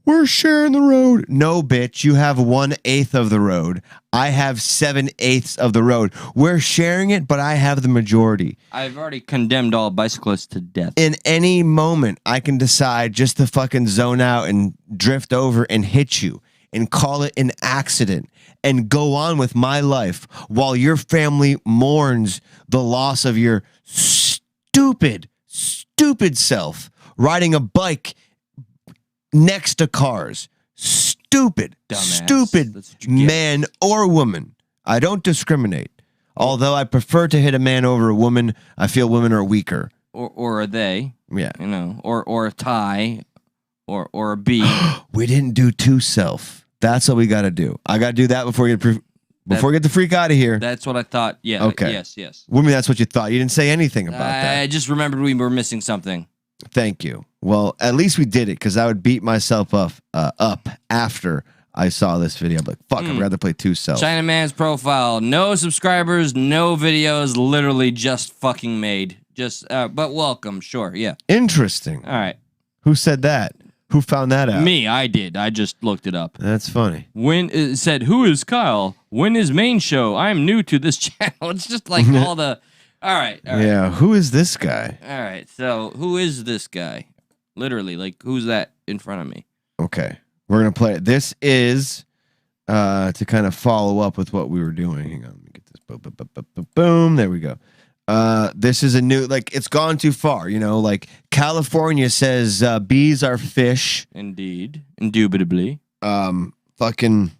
We're sharing the road. No, bitch. You have 1/8 of the road. I have 7/8 of the road. We're sharing it, but I have the majority. I've already condemned all bicyclists to death. In any moment, I can decide just to fucking zone out and drift over and hit you and call it an accident and go on with my life while your family mourns the loss of your stupid self riding a bike next to cars. Stupid man or woman. I don't discriminate. Although I prefer to hit a man over a woman, I feel women are weaker. Or a they. Yeah. Or a tie. Or a B. We didn't do 2 self. That's what we got to do. I got to do that before we get the freak out of here. That's what I thought. Yeah. Okay. Yes. Women, that's what you thought. You didn't say anything about that. I just remembered we were missing something. Thank you. Well, at least we did it because I would beat myself up after I saw this video. I'm like, fuck, I'd rather play 2 self. Chinaman's profile. No subscribers, no videos, literally just fucking made. But welcome, sure, yeah. Interesting. All right. Who said that? Who found that out? Me, I did. I just looked it up. That's funny. When it said, who is Kyle? When is main show? I'm new to this channel. It's just like all the... All right. Yeah, who is this guy? All right, so who is this guy? Literally, like, who's that in front of me? Okay, we're going to play it. This is to kind of follow up with what we were doing. Hang on, let me get this. Boom, there we go. This is a new, like, it's gone too far, like California says bees are fish. Indeed. Indubitably. Fucking.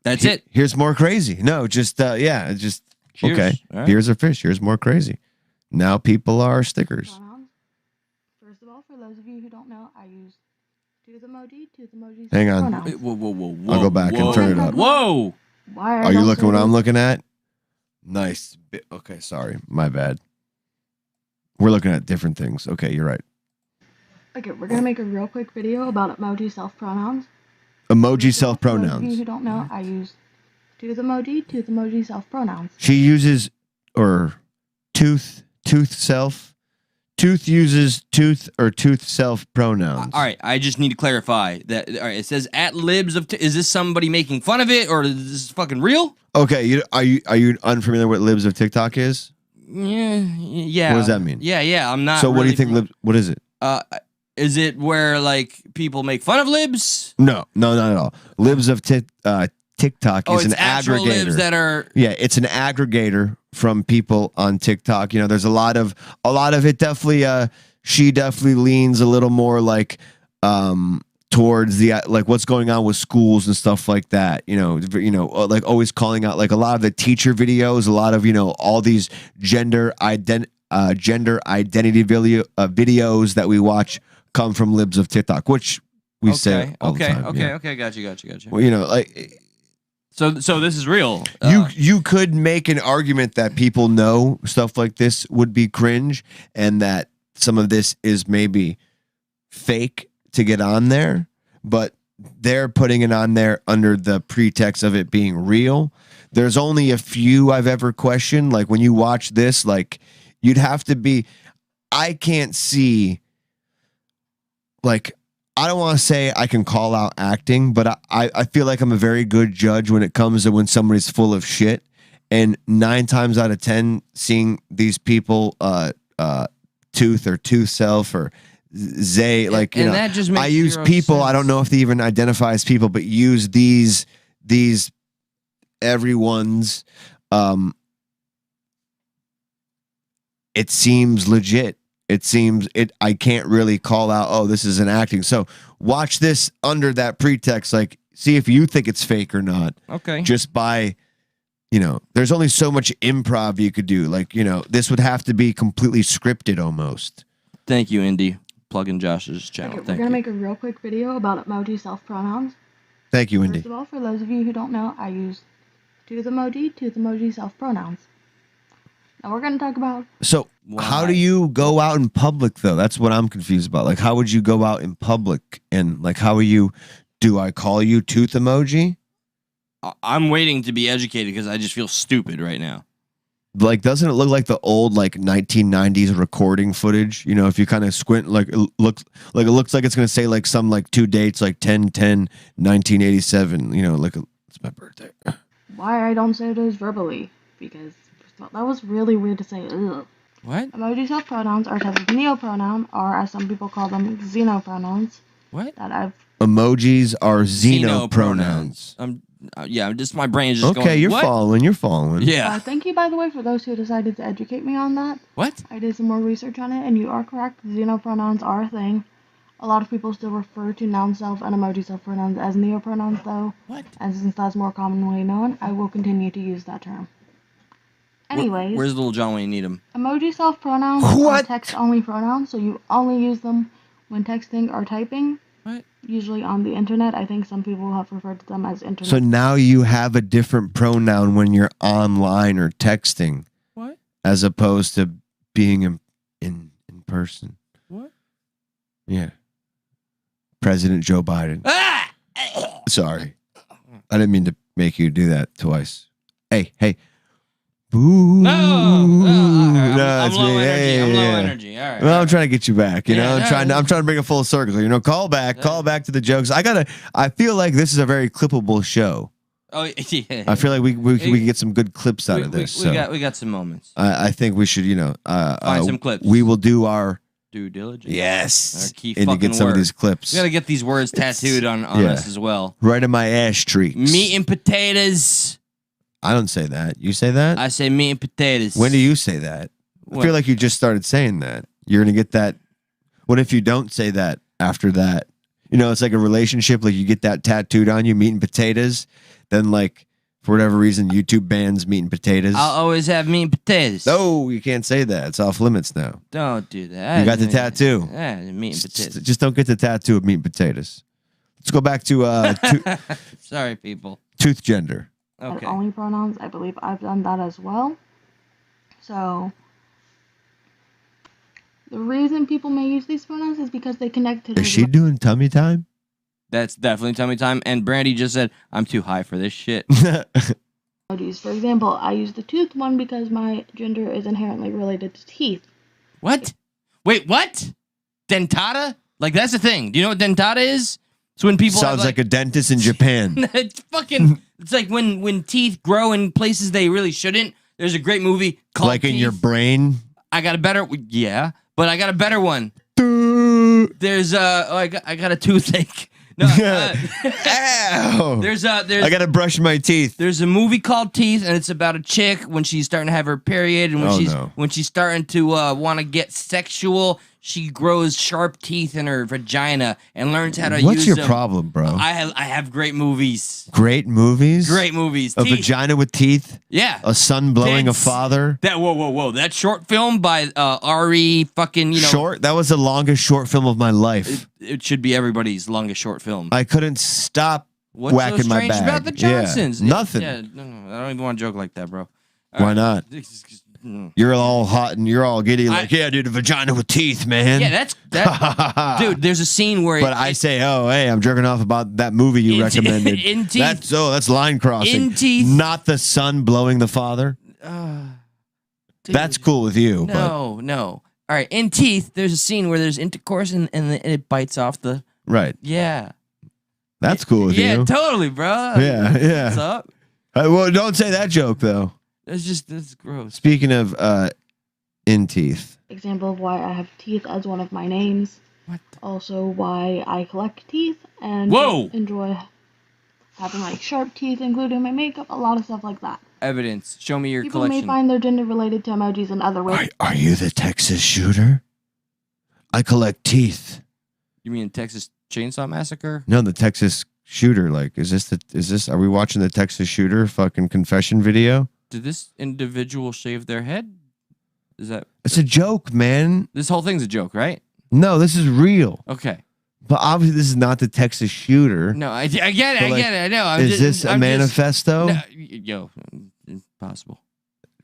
That's it. Here's more crazy. No, just, just, Cheers. Okay. Right. Here's a fish. Here's more crazy. Now people are stickers. First of all, for those of you who don't know, I use tooth emojis. Hang on. Whoa. I'll go back and turn it up. Whoa. Why are you looking what I'm looking at? Nice. Okay, sorry. My bad. We're looking at different things. Okay, you're right. Okay, we're going to make a real quick video about emoji self-pronouns. Emoji self-pronouns. For those of you who don't know, I use tooth emoji self-pronouns. She uses, or tooth self. Tooth uses tooth or tooth self pronouns. All right, I just need to clarify that. All right, it says at libs of. Is this somebody making fun of it, or is this fucking real? Okay, are you unfamiliar with libs of TikTok is? Yeah. What does that mean? Yeah. I'm not. So what really do you think? Libs? What is it? Is it where like people make fun of libs? No, not at all. Libs of TikTok is an actual aggregator. Libs that are. Yeah, it's an aggregator from people on TikTok. There's a lot of it. Definitely, she definitely leans a little more like towards the like what's going on with schools and stuff like that. Like always calling out like a lot of the teacher videos, a lot of all these gender gender identity videos that we watch come from libs of TikTok, which we say all the time. Okay. Got you. Well, you know, like. So this is real. You could make an argument that people know stuff like this would be cringe, and that some of this is maybe fake to get on there, but they're putting it on there under the pretext of it being real. There's only a few I've ever questioned. Like when you watch this, like you'd have to be. I can't see. Like. I don't want to say I can call out acting, but I feel like I'm a very good judge when it comes to when somebody's full of shit. And 9 times out of 10, seeing these people, Tooth or Tooth Self or Zay, like, you know, that just makes I use zero people. sense. I don't know if they even identify as people, but use these everyone's. It seems legit. It seems I can't really call out, oh, this is an acting. So watch this under that pretext. Like, see if you think it's fake or not. Okay. Just by, you know, there's only so much improv you could do. Like, you know, this would have to be completely scripted almost. Thank you, Indy. Plug in Josh's channel. Okay, we're gonna make a real quick video about emoji self-pronouns. Thank you, Indy. First of all, for those of you who don't know, I use tooth emoji self-pronouns. Now we're gonna talk about. So how do you go out in public though? That's what I'm confused about. Like, how would you go out in public and like, how are you? Do I call you tooth emoji? I'm waiting to be educated because I just feel stupid right now. Like, doesn't it look like the old like 1990s recording footage? You know, if you kind of squint, like it looks like it's gonna say like some like 2 dates, like 10/10/1987. You know, like it's my birthday. Why I don't say those verbally, because that was really weird to say. Ugh. What? Emoji self-pronouns are a type of neopronoun, or as some people call them, xenopronouns. What? Emojis are xenopronouns. Yeah, just my brain is just going. Okay, you're what? following. You're following. Yeah. Thank you, by the way, for those who decided to educate me on that. What? I did some more research on it, and you are correct. Xenopronouns are a thing. A lot of people still refer to noun self and emoji self pronouns as neopronouns, though. What? And since that's more commonly known, I will continue to use that term. Anyways, Where's Little John when you need him? emoji self pronouns are text-only pronouns, so you only use them when texting or typing. What? Usually on the internet. I think some people have referred to them as internet. So now you have a different pronoun when you're online or texting. What? As opposed to being in person. What? Yeah. President Joe Biden. Ah! Sorry. I didn't mean to make you do that twice. Hey. Boo. No, I'm it's low me. energy. I'm low Yeah. energy. All right. Well, I'm trying to get you back. You know, Yeah, I'm trying to bring a full circle. You know, call back to the jokes. I feel like this is a very clippable show. Oh yeah. I feel like we can get some good clips out of this. We got some moments. I think we should, you know, Find some clips. We will do our due diligence. yes, Our key and to fucking get some of word. these clips. We gotta get these words tattooed on yeah. us as well. Right in my ash streaks. Meat and potatoes. I don't say that. You say that? I say meat and potatoes. When do you say that? I feel like you just started saying that. You're gonna get that. What if you don't say that after that? You know, it's like a relationship. Like you get that tattooed on you, meat and potatoes. Then, like for whatever reason, YouTube bans meat and potatoes. I'll always have meat and potatoes. No, you can't say that. It's off limits now. Don't do that. You got the tattoo. Yeah, meat and potatoes. Just don't get the tattoo of meat and potatoes. Let's go back to Sorry, people. tooth gender. Okay. Only pronouns. I believe I've done that as well. So the reason people may use these pronouns is because they connect to. Is she doing tummy time? That's definitely tummy time. And Brandy just said, I'm too high for this shit. emojis. For example, I use the tooth one because my gender is inherently related to teeth. What? Wait, what? Dentata? Like, that's the thing. Do you know what dentata is? It's when people Sounds have, like a dentist in Japan. It's fucking. It's like when teeth grow in places they really shouldn't. There's a great movie called Like in Teeth. your brain. I got a better. Yeah, but I got a better one. There's I got a toothache. No. Ow. There's I gotta brush my teeth. There's a movie called Teeth, and it's about a chick when she's starting to have her period, and when Oh, no. she's starting to want to get sexual, she grows sharp teeth in her vagina and learns how to use What's your them. problem, bro? I have great movies. Great movies? Great movies. A Teeth. vagina with teeth? Yeah. A son blowing That's- a father? That whoa. That short film by Ari fucking, Short? That was the longest short film of my life. It should be everybody's longest short film. I couldn't stop What's whacking so my strange bag. about the Johnsons? Yeah, nothing. Yeah, no, I don't even want to joke like that, bro. Why not? Mm. You're all hot and you're all giddy like, yeah, dude, a vagina with teeth, man. Yeah, that dude. There's a scene where, But I say, oh, hey, I'm jerking off about that movie you recommended. In Teeth. That's line crossing. In Teeth. Not the son blowing the father. Dude, That's cool with you. No. All right, in Teeth, there's a scene where there's intercourse and it bites off the. But, right. Yeah. That's cool with Yeah, you. totally, bro. Yeah. What's up? Well, don't say that joke, though. That's gross. Speaking of in teeth. Example of why I have teeth as one of my names. What? Also, why I collect teeth and Whoa! enjoy having like sharp teeth, including my makeup, a lot of stuff like that. Evidence. Show me your People collection. may find their gender related to emojis in other ways. Are you the Texas shooter? I collect teeth. You mean Texas Chainsaw Massacre? No, the Texas shooter. Like, are we watching the Texas shooter fucking confession video? Did this individual shave their head? Is that It's a joke, man. this whole thing's a joke, right? No, this is real. Okay. But obviously, this is not the Texas shooter. No, I get it. But, I like, get it. I know. Is this a manifesto? Yo, impossible.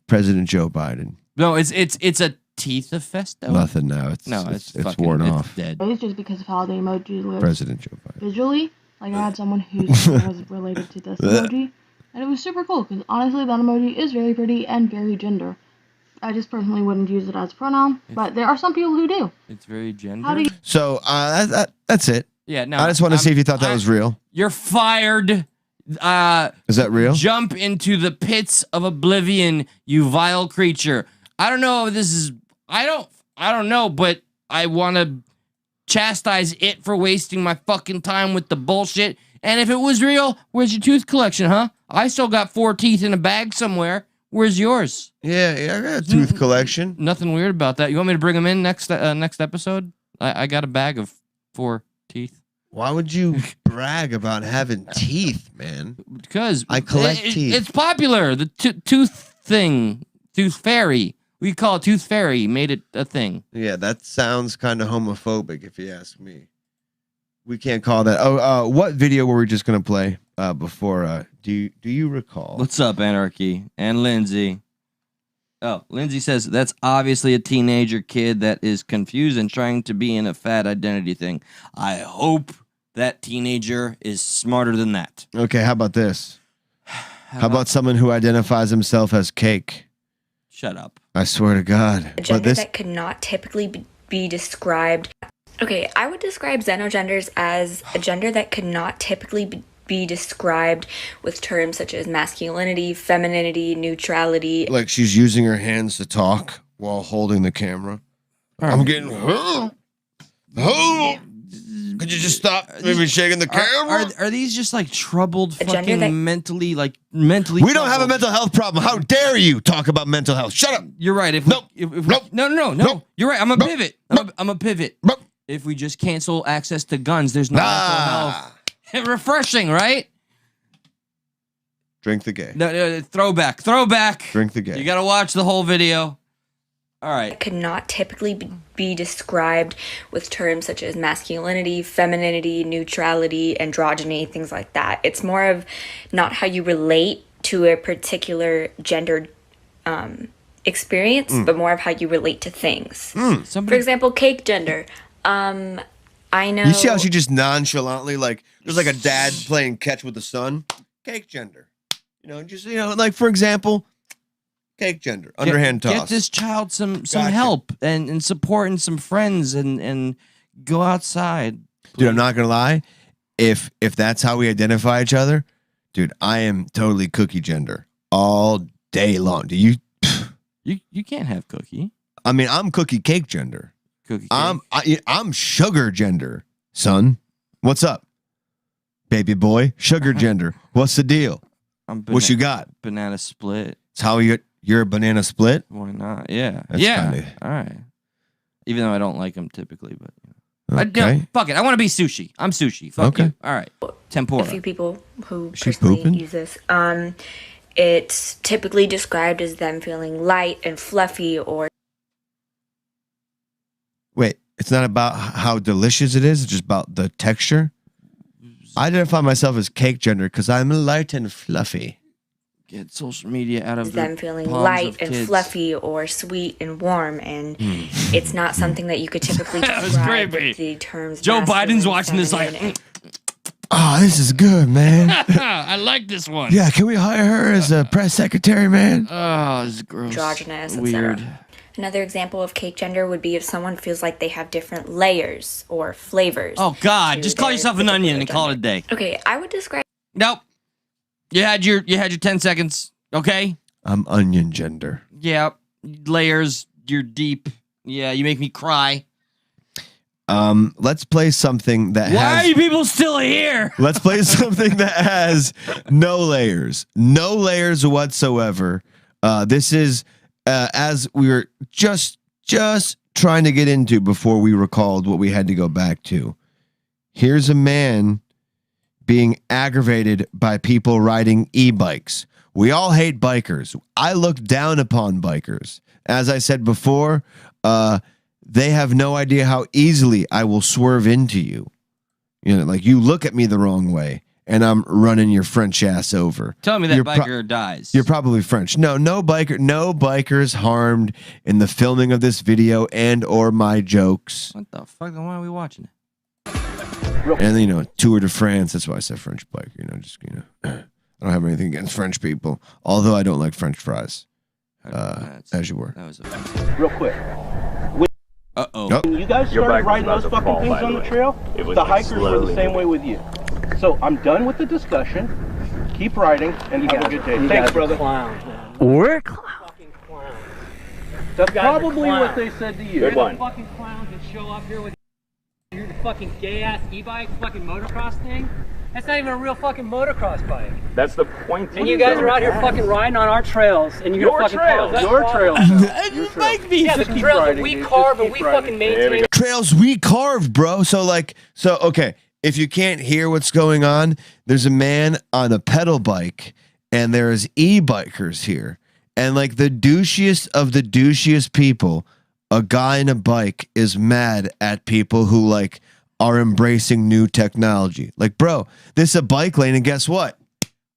President Joe Biden. No, it's a teeth-festo. Nothing now. It's fucking, worn it's off. dead. It's just because of how the emoji lives President Joe Biden. visually. Like, I had someone whose gender was related to this emoji, and it was super cool because honestly, that emoji is very pretty and very gender. I just personally wouldn't use it as a pronoun, but there are some people who do. It's very gender. How do you? So that's it. Yeah, no. I just want to see if you thought that was real. You're fired. Is that real? Jump into the pits of oblivion, you vile creature. I don't know if this is. I don't know, but I want to chastise it for wasting my fucking time with the bullshit. And if it was real, where's your tooth collection, huh? I still got 4 teeth in a bag somewhere. Where's yours? Yeah, I got a tooth collection. Nothing weird about that. You want me to bring them in next episode? I got a bag of 4 teeth. Why would you brag about having teeth, man? Because I collect teeth. It's popular. The tooth thing, tooth fairy. We call it tooth fairy. Made it a thing. Yeah, that sounds kind of homophobic, if you ask me. We can't call that. Oh, what video were we just gonna play before? Do you recall? What's up, Anarchy and Lindsay? Oh, Lindsay says that's obviously a teenager kid that is confused and trying to be in a fat identity thing. I hope that teenager is smarter than that. Okay, how about this? How about someone who identifies himself as cake? Shut up. I swear to God. A gender that could not typically be described. Okay, I would describe xenogenders as a gender that could not typically be described with terms such as masculinity, femininity, neutrality. Like she's using her hands to talk while holding the camera. I'm getting. Could you just stop maybe shaking the camera? Are these just like troubled fucking mentally? We don't have a mental health problem. How dare you talk about mental health? Shut up. You're right. No. You're right. I'm a pivot. I'm a pivot. If we just cancel access to guns, there's no mental health. Refreshing, right? Drink the gay. No, throwback. Drink the gay. You gotta watch the whole video. All right. Could not typically be described with terms such as masculinity, femininity, neutrality, androgyny, things like that. It's more of not how you relate to a particular gendered experience, but more of how you relate to things. For example, cake gender. I know. You see how she just nonchalantly, like, there's like a dad playing catch with the son? Cake gender. Like, for example, cake gender. Underhand toss. Get this child some help and support and some friends and go outside. Please. Dude, I'm not going to lie. If that's how we identify each other, dude, I am totally cookie gender all day long. Do you? You can't have cookie. I mean, I'm cookie cake gender. Cookie cake. I'm sugar gender, son. What's up, baby boy? Sugar gender. What's the deal? What you got? Banana split. It's how you're a banana split. Why not? Yeah. That's yeah. kinda- All right. Even though I don't like them typically, but Okay. fuck it. I want to be sushi. I'm sushi. Fuck Okay. you. All right. Tempura. A few people who She's personally pooping? use this. It's typically described as them feeling light and fluffy or Wait, it's not about how delicious it is. It's just about the texture. I identify myself as cake gender because I'm light and fluffy. Get social media out of them the feeling palms light of and kids. fluffy or sweet and warm, and it's not something that you could typically That was describe creepy. with the terms. Joe Biden's masculine, watching this like, feminine, Oh, this is good, man. I like this one. Yeah, can we hire her as a press secretary, man? Oh, this is gross. androgynous, Weird. etc. Another example of cake gender would be if someone feels like they have different layers or flavors. Oh God, to just call their yourself an onion and particular call it a day. gender. Okay, I would describe Nope. You had your 10 seconds. Okay. I'm onion gender. Yeah. Layers. You're deep. Yeah. You make me cry. Let's play something that Why has. are you people still here? Let's play something that has no layers whatsoever. This is as we were just trying to get into before we recalled what we had to go back to. Here's a man being aggravated by people riding e-bikes. We all hate bikers. I look down upon bikers. As I said before, they have no idea how easily I will swerve into you. You know, like you look at me the wrong way and I'm running your French ass over. Tell me that You're biker dies. You're probably French. No bikers harmed in the filming of this video and or my jokes. What the fuck? Then why are we watching it? And Tour de France. That's why I said French bike. I don't have anything against French people, although I don't like French fries. As you were. That was Real quick. Uh-oh. When you guys started riding those fucking things on the trail, the hikers were the same way with you. So I'm done with the discussion. Keep riding and have a good day. Thanks, brother. We're clowns. That's probably what they said to you. Good one. Fucking clowns that show up here with your fucking gay ass e-bike, fucking motocross thing. That's not even a real fucking motocross bike. That's the point. And you guys are out here fucking riding on our trails, and you're gonna fucking cause us Your problems. trails. Yeah, the trails that we carve and we fucking maintain. Trails we carved, bro. Okay. If you can't hear what's going on, there's a man on a pedal bike and there's e-bikers here. And like the douchiest of the douchiest people, a guy in a bike is mad at people who like are embracing new technology. Like, bro, this is a bike lane and guess what?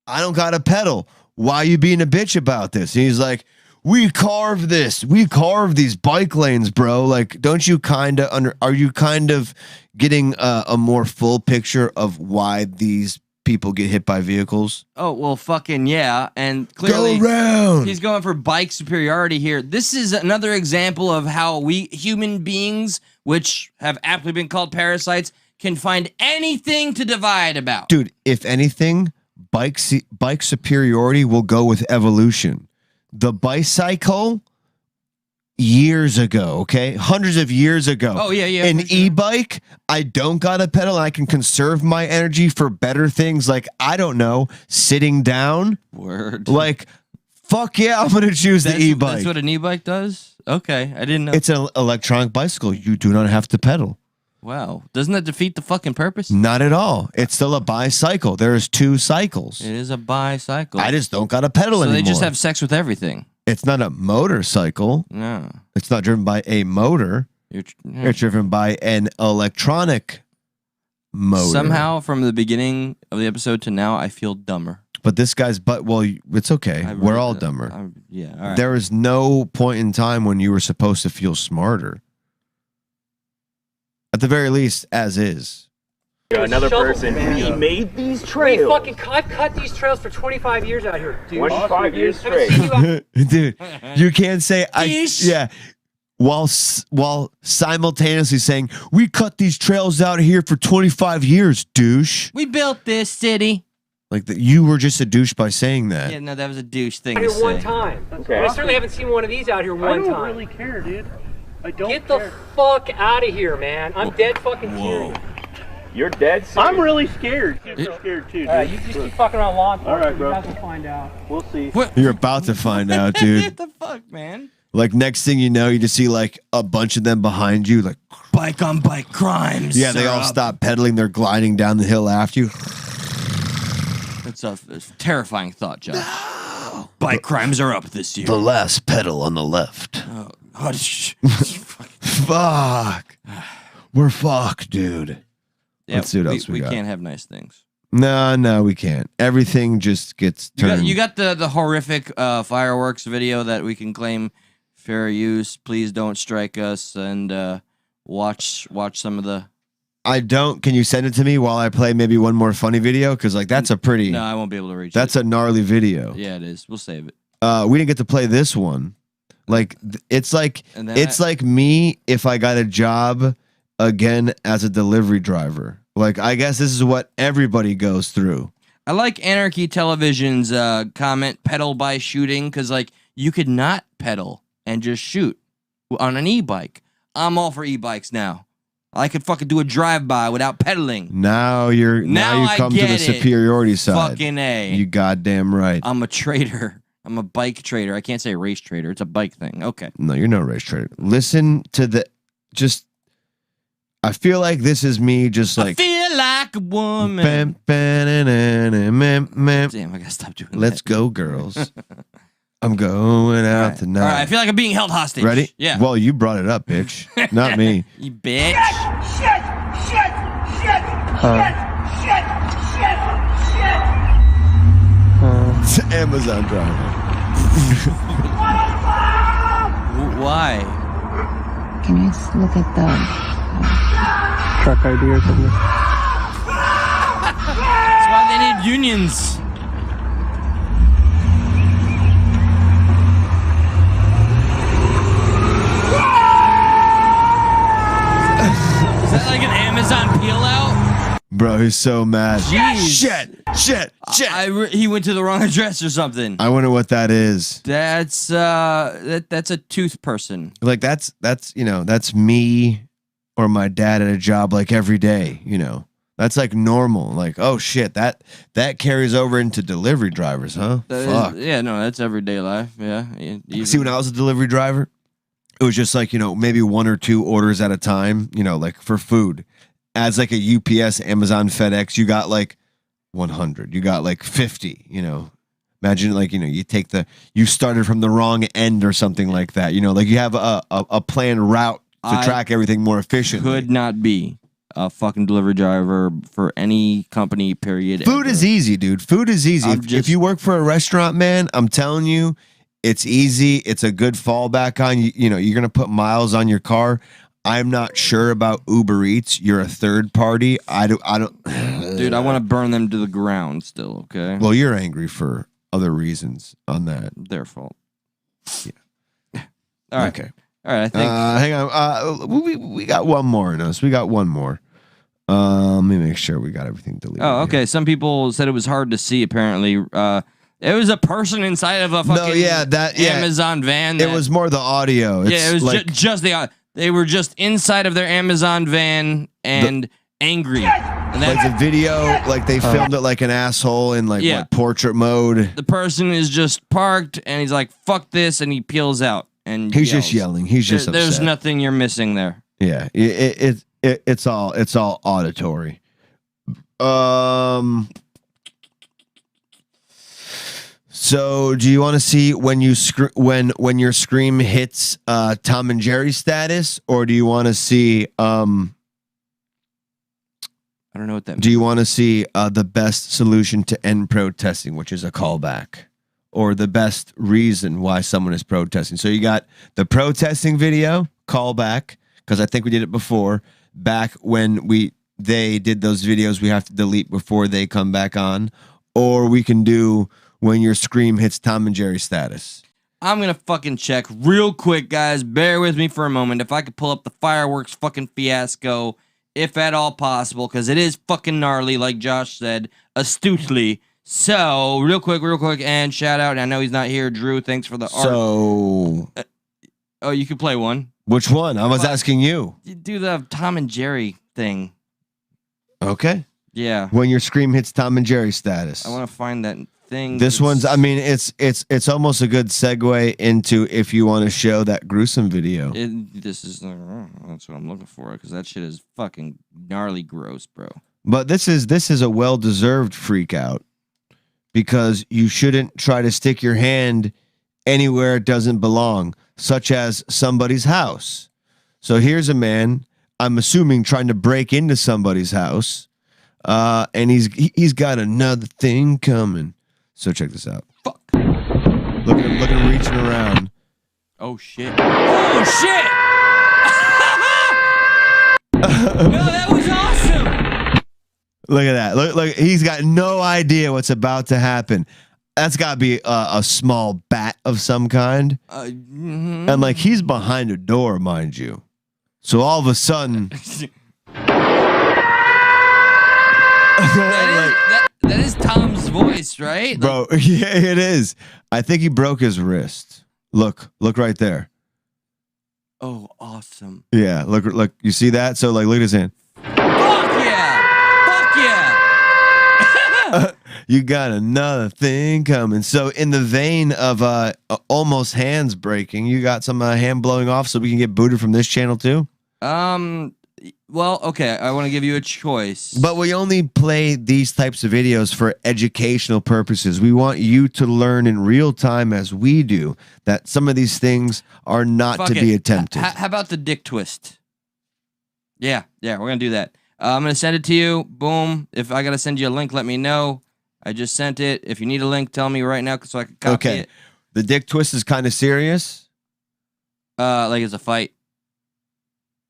I don't got a pedal. Why are you being a bitch about this? And he's like, we carved this. We carved these bike lanes, bro. Like, don't you are you kind of getting a more full picture of why these people get hit by vehicles? Oh, well, fucking yeah. And clearly Go around. He's going for bike superiority here. This is another example of how we human beings, which have aptly been called parasites, can find anything to divide about. Dude, if anything, bike superiority will go with evolution. The bicycle, years ago, okay? Hundreds of years ago. Oh, yeah. An e-bike, I don't got a pedal. I can conserve my energy for better things like, I don't know, sitting down. Word. Like, fuck yeah, I'm going to choose the e-bike. That's what an e-bike does? Okay, I didn't know. It's an electronic bicycle. You do not have to pedal. Wow. Doesn't that defeat the fucking purpose? Not at all. It's still a bicycle. There's two cycles. It is a bicycle. I just don't got a pedal anymore. So they just have sex with everything. It's not a motorcycle. No. It's not driven by a motor. It's driven by an electronic motor. Somehow, from the beginning of the episode to now, I feel dumber. But this guy's it's okay. We're all dumber. All right. There is no point in time when you were supposed to feel smarter. At the very least, as is. Another person, he made these trails. I've cut these trails for 25 years out here, dude. 25 years Haven't straight. seen you out- Dude, you can't say Yeesh. while simultaneously saying we cut these trails out here for 25 years, douche. We built this city. Like that, you were just a douche by saying that. Yeah, no, that was a douche thing out to here one say. time. Okay. I certainly haven't seen one of these out here one time. I don't really care, dude. I don't Get the fuck out of here, man. I'm dead fucking serious. You're dead serious. I'm really scared. Kids are scared too, dude. Alright, you just keep fucking around law enforcement. All right, bro. You guys will find out. We'll see. You're about to find out, dude. What the fuck, man? Like next thing you know, you just see like a bunch of them behind you, like bike on bike crimes. Yeah, they all stop pedaling. They're gliding down the hill after you. It's a terrifying thought, John. No. Bike crimes are up this year. The last pedal on the left. Oh, fuck. We're fucked, dude. Yeah, let's see what else we got. We can't have nice things. No, we can't. Everything just gets turned. You got the horrific fireworks video that we can claim fair use. Please don't strike us and watch some of the. I don't. Can you send it to me while I play maybe one more funny video? Because like that's a pretty. No, I won't be able to reach. That's a gnarly video. Yeah, it is. We'll save it. We didn't get to play this one. Like it's like me if I got a job again as a delivery driver. Like I guess this is what everybody goes through. I like Anarchy Television's comment pedal by shooting because like you could not pedal and just shoot on an e-bike. I'm all for e-bikes now. I could fucking do a drive-by without pedaling. Now you come to the superiority side. Fucking A. You goddamn right. I'm a trader. I'm a bike trader. I can't say race trader. It's a bike thing. Okay. No, you're no race trader. Listen to I feel like this is me just like. I feel like a woman. Damn, I gotta stop doing that. Let's go, girls. I'm going out tonight. All right, I feel like I'm being held hostage. Ready? Yeah. Well, you brought it up, bitch. Not me. You bitch. Shit! It's an Amazon driver. Why? Can you just look at the truck ID or something? That's why they need unions. Is that like an Amazon peel out? Bro, he's so mad. Jeez. Shit. He went to the wrong address or something. I wonder what that is. That's that's a tooth person. Like that's me or my dad at a job like every day, That's like normal. Like, oh shit, that carries over into delivery drivers, huh? Fuck. That's everyday life. Yeah. See, when I was a delivery driver, it was just like, maybe one or two orders at a time, like for food. As like a UPS, Amazon, FedEx, you got like 100. You got like 50, Imagine like, you started from the wrong end or something like that. Like you have a planned route to track everything more efficiently. Could not be a fucking delivery driver for any company, period. Food is easy, dude. Food is easy. If you work for a restaurant, man, I'm telling you, it's easy. It's a good fallback on you. You're going to put miles on your car. I'm not sure about Uber Eats. You're a third party. I don't. Dude, I want to burn them to the ground still, okay? Well, you're angry for other reasons on that. Their fault. Yeah. All right. Okay. All right, I think. Hang on. We got one more in us. We got one more. Let me make sure we got everything deleted. Oh, okay. Here. Some people said it was hard to see, apparently. It was a person inside of a fucking Amazon van. It was more the audio. It was like, just the audio. They were just inside of their Amazon van and angry. And like the video, like they filmed it like an asshole in like what, portrait mode. The person is just parked and he's like, fuck this, and he peels out. And he's just yelling. He's just upset. There's nothing you're missing there. Yeah. It's all auditory. So, do you want to see when you when your scream hits Tom and Jerry status, or do you want to see I don't know what that means. Do you want to see the best solution to end protesting, which is a callback, or the best reason why someone is protesting? So you got the protesting video callback, because I think we did it before, back when they did those videos we have to delete before they come back on, or we can do when your scream hits Tom and Jerry status. I'm going to fucking check real quick, guys. Bear with me for a moment. If I could pull up the fireworks fucking fiasco, if at all possible, because it is fucking gnarly, like Josh said, astutely. So, real quick, and shout out. I know he's not here. Drew, thanks for the art. So... oh, you could play one. Which one? I was asking you. Do the Tom and Jerry thing. Okay. Yeah. When your scream hits Tom and Jerry status. I want to find that thing. This one's. I mean, it's almost a good segue into if you want to show that gruesome video. This is that's what I'm looking for because that shit is fucking gnarly gross, bro. But this is a well-deserved freak out because you shouldn't try to stick your hand anywhere it doesn't belong, such as somebody's house. So here's a man, I'm assuming, trying to break into somebody's house, and he's got another thing coming. So check this out. Fuck. Look at him reaching around. Oh shit! Oh shit! No, that was awesome. Look at that. Look, he's got no idea what's about to happen. That's got to be a small bat of some kind. And like he's behind a door, mind you. So all of a sudden, that is Tom's voice, right? Bro, yeah, it is. I think he broke his wrist. Look right there. Oh, awesome. Yeah, look, you see that? So like, look at his hand. Fuck yeah! You got another thing coming. So in the vein of almost hands breaking, you got some hand blowing off so we can get booted from this channel too? Well, okay, I want to give you a choice. But we only play these types of videos for educational purposes. We want you to learn in real time as we do that some of these things are not to be attempted. How about the dick twist? Yeah, we're going to do that. I'm going to send it to you. Boom. If I got to send you a link, let me know. I just sent it. If you need a link, tell me right now so I can copy it. The dick twist is kind of serious? Like it's a fight.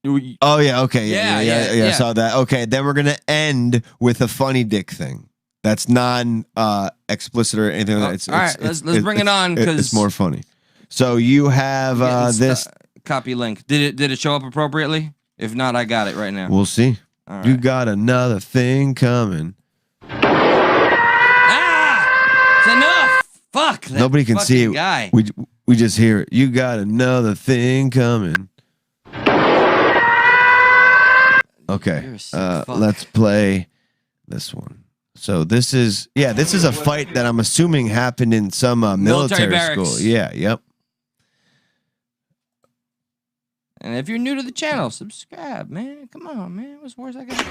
Oh, yeah, okay. Yeah, I saw that. Okay, then we're going to end with a funny dick thing. That's non-explicit or anything like that. All right, let's bring it on because it's more funny. So you have this copy link. Did it show up appropriately? If not, I got it right now. We'll see. All right. You got another thing coming. It's enough. Fuck. Nobody can see it. Guy. We just hear it. You got another thing coming. Okay. Let's play this one. So this is a fight that I'm assuming happened in some military school. Yeah, yep. And if you're new to the channel, subscribe, man. Come on, man. What's worse I got?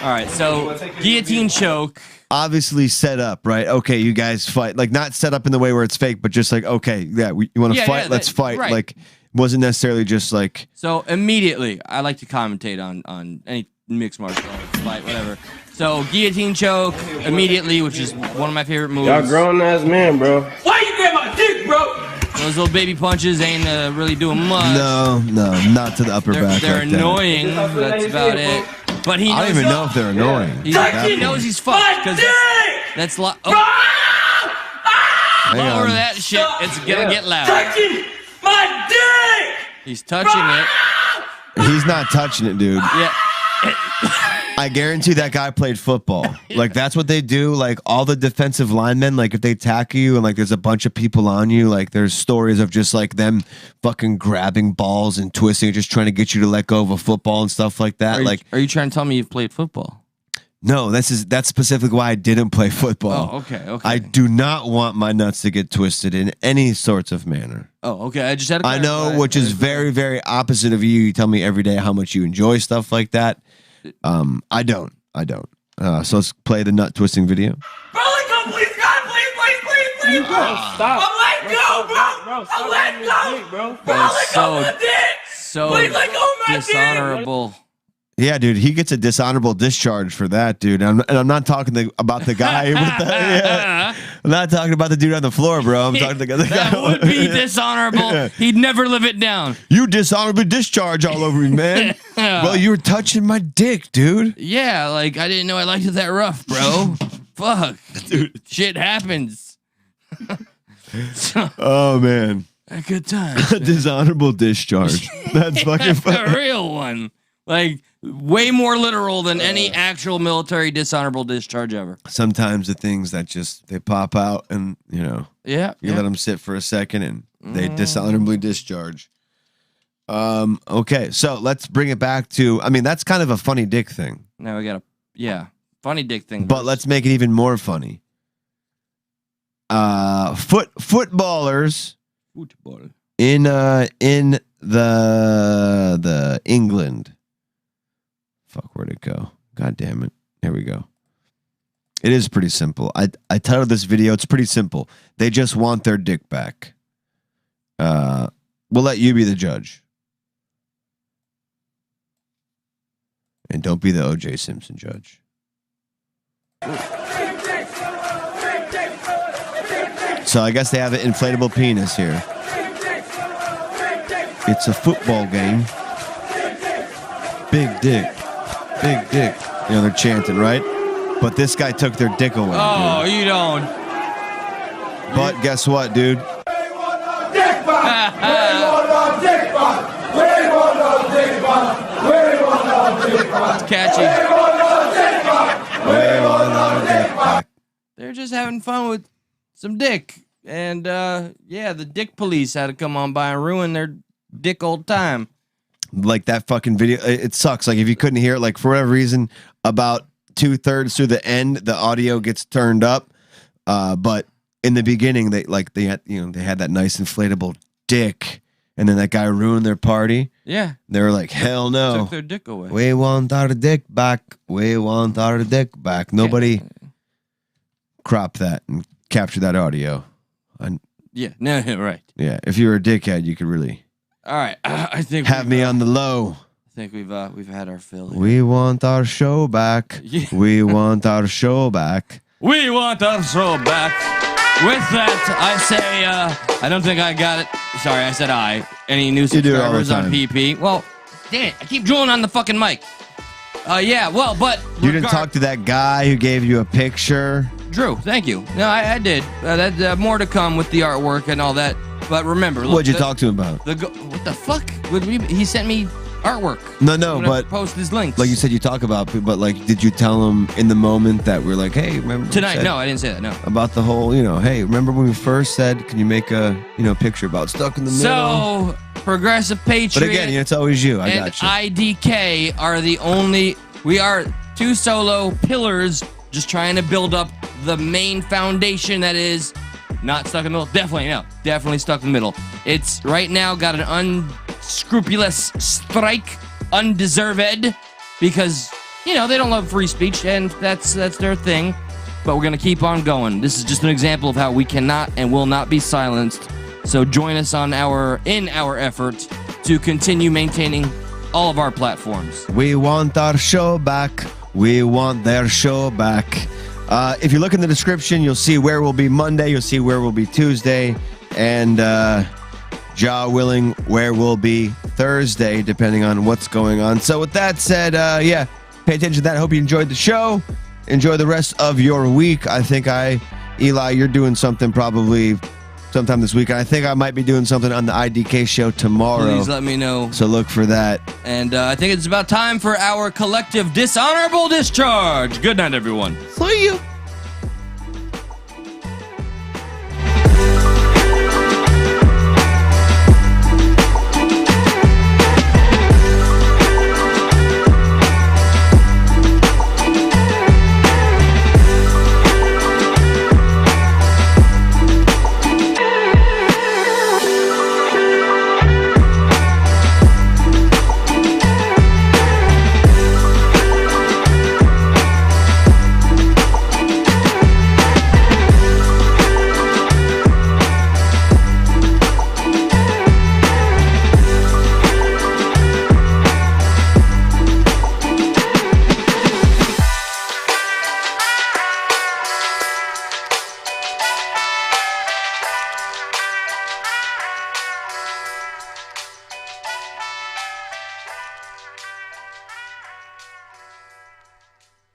All right, so guillotine choke. Obviously set up, right? Okay, you guys fight. Like not set up in the way where it's fake, but just like, okay, you want to fight? Let's fight. Right. Like wasn't necessarily just like. So immediately, I like to commentate on any mixed martial arts fight, whatever. So guillotine choke immediately, which is one of my favorite moves. Y'all grown ass man, bro. Why you grab my dick, bro? Those little baby punches ain't really doing much. No, not to the upper back. They're like annoying. That's about it. But he knows. I don't even know if they're annoying. He knows he's fucked because that's lower that shit. It's gonna get loud. Touching my dick. He's touching it. He's not touching it, dude. Yeah. I guarantee that guy played football. Like that's what they do. Like all the defensive linemen, like if they tackle you and like there's a bunch of people on you, like there's stories of just like them fucking grabbing balls and twisting, just trying to get you to let go of a football and stuff like that. Are you trying to tell me you've played football? No, that's specifically why I didn't play football. Oh, okay. I do not want my nuts to get twisted in any sorts of manner. Oh, okay. I just had. I know, which is very, very opposite of you. You tell me every day how much you enjoy stuff like that. I don't. So let's play the nut twisting video. Bro, let go, please, God, please. Stop. I'm let go, bro. I'm let go, bro. Let go of my dick. So please let go of my dishonorable. Yeah, dude, he gets a dishonorable discharge for that, dude. And I'm not talking about the guy with the. Yeah. I'm not talking about the dude on the floor, bro. I'm talking the guy. That would be dishonorable. Yeah. He'd never live it down. You dishonorably discharge all over me, man. Well, you were touching my dick, dude. Yeah, like I didn't know I liked it that rough, bro. Fuck, dude. Shit happens. Oh man, a good time. Dishonorable discharge. That's fucking funny. A real one. Like way more literal than any actual military dishonorable discharge ever. Sometimes the things that just they pop out and you let them sit for a second and they dishonorably discharge. Okay, so let's bring it back to. I mean, that's kind of a funny dick thing. Now we gotta funny dick thing. But let's make it even more funny. Footballers in the England. Fuck, where'd it go? God damn it. Here we go. It is pretty simple. I titled this video. It's pretty simple. They just want their dick back. We'll let you be the judge. And don't be the O.J. Simpson judge. So I guess they have an inflatable penis here. It's a football game. Big dick. Big dick. You know, they're chanting, right? But this guy took their dick away. Oh, dude. You don't. But guess what, dude? It's catchy. They're just having fun with some dick. And, yeah, the dick police had to come on by and ruin their dick old time. Like that fucking video. It sucks. Like if you couldn't hear it, like for whatever reason, about 2/3 through the end, the audio gets turned up. But in the beginning, they had that nice inflatable dick. And then that guy ruined their party. Yeah. They were like, hell no. Took their dick away. We want our dick back. We want our dick back. Nobody crop that and capture that audio. Yeah. No, right. Yeah. If you were a dickhead, you could really. All right. I think have me on the low. I think we've had our fill here. We want our show back. Yeah. We want our show back. We want our show back. With that, I say, I don't think I got it. Sorry, I said I. Any new subscribers on PP? Well, damn it, I keep drooling on the fucking mic. Yeah, well, but... You didn't talk to that guy who gave you a picture? Drew, thank you. No, I did. That more to come with the artwork and all that. But remember... Look, what'd you talk to him about? What the fuck? He sent me artwork. No, but... Post his links. Like you said you talk about, but like, did you tell him in the moment that we're like, hey, remember... Tonight? No, I didn't say that, no. About the whole, hey, remember when we first said, can you make a, picture about stuck in the middle? So, Progressive Patriot... But again, it's always you. I got you. And IDK are the only... We are two solo pillars just trying to build up the main foundation that is not stuck in the middle. Definitely stuck in the middle. It's right now got an unscrupulous strike, undeserved, because, they don't love free speech, and that's their thing. But we're going to keep on going. This is just an example of how we cannot and will not be silenced. So join us in our effort to continue maintaining all of our platforms. We want our show back. We want their show back. If you look in the description, you'll see where we'll be Monday. You'll see where we'll be Tuesday. And jaw willing, where we'll be Thursday, depending on what's going on. So with that said, pay attention to that. I hope you enjoyed the show. Enjoy the rest of your week. I think Eli, you're doing something probably sometime this week. I think I might be doing something on the IDK show tomorrow. Please let me know. So look for that. And I think it's about time for our collective dishonorable discharge. Good night, everyone. See you.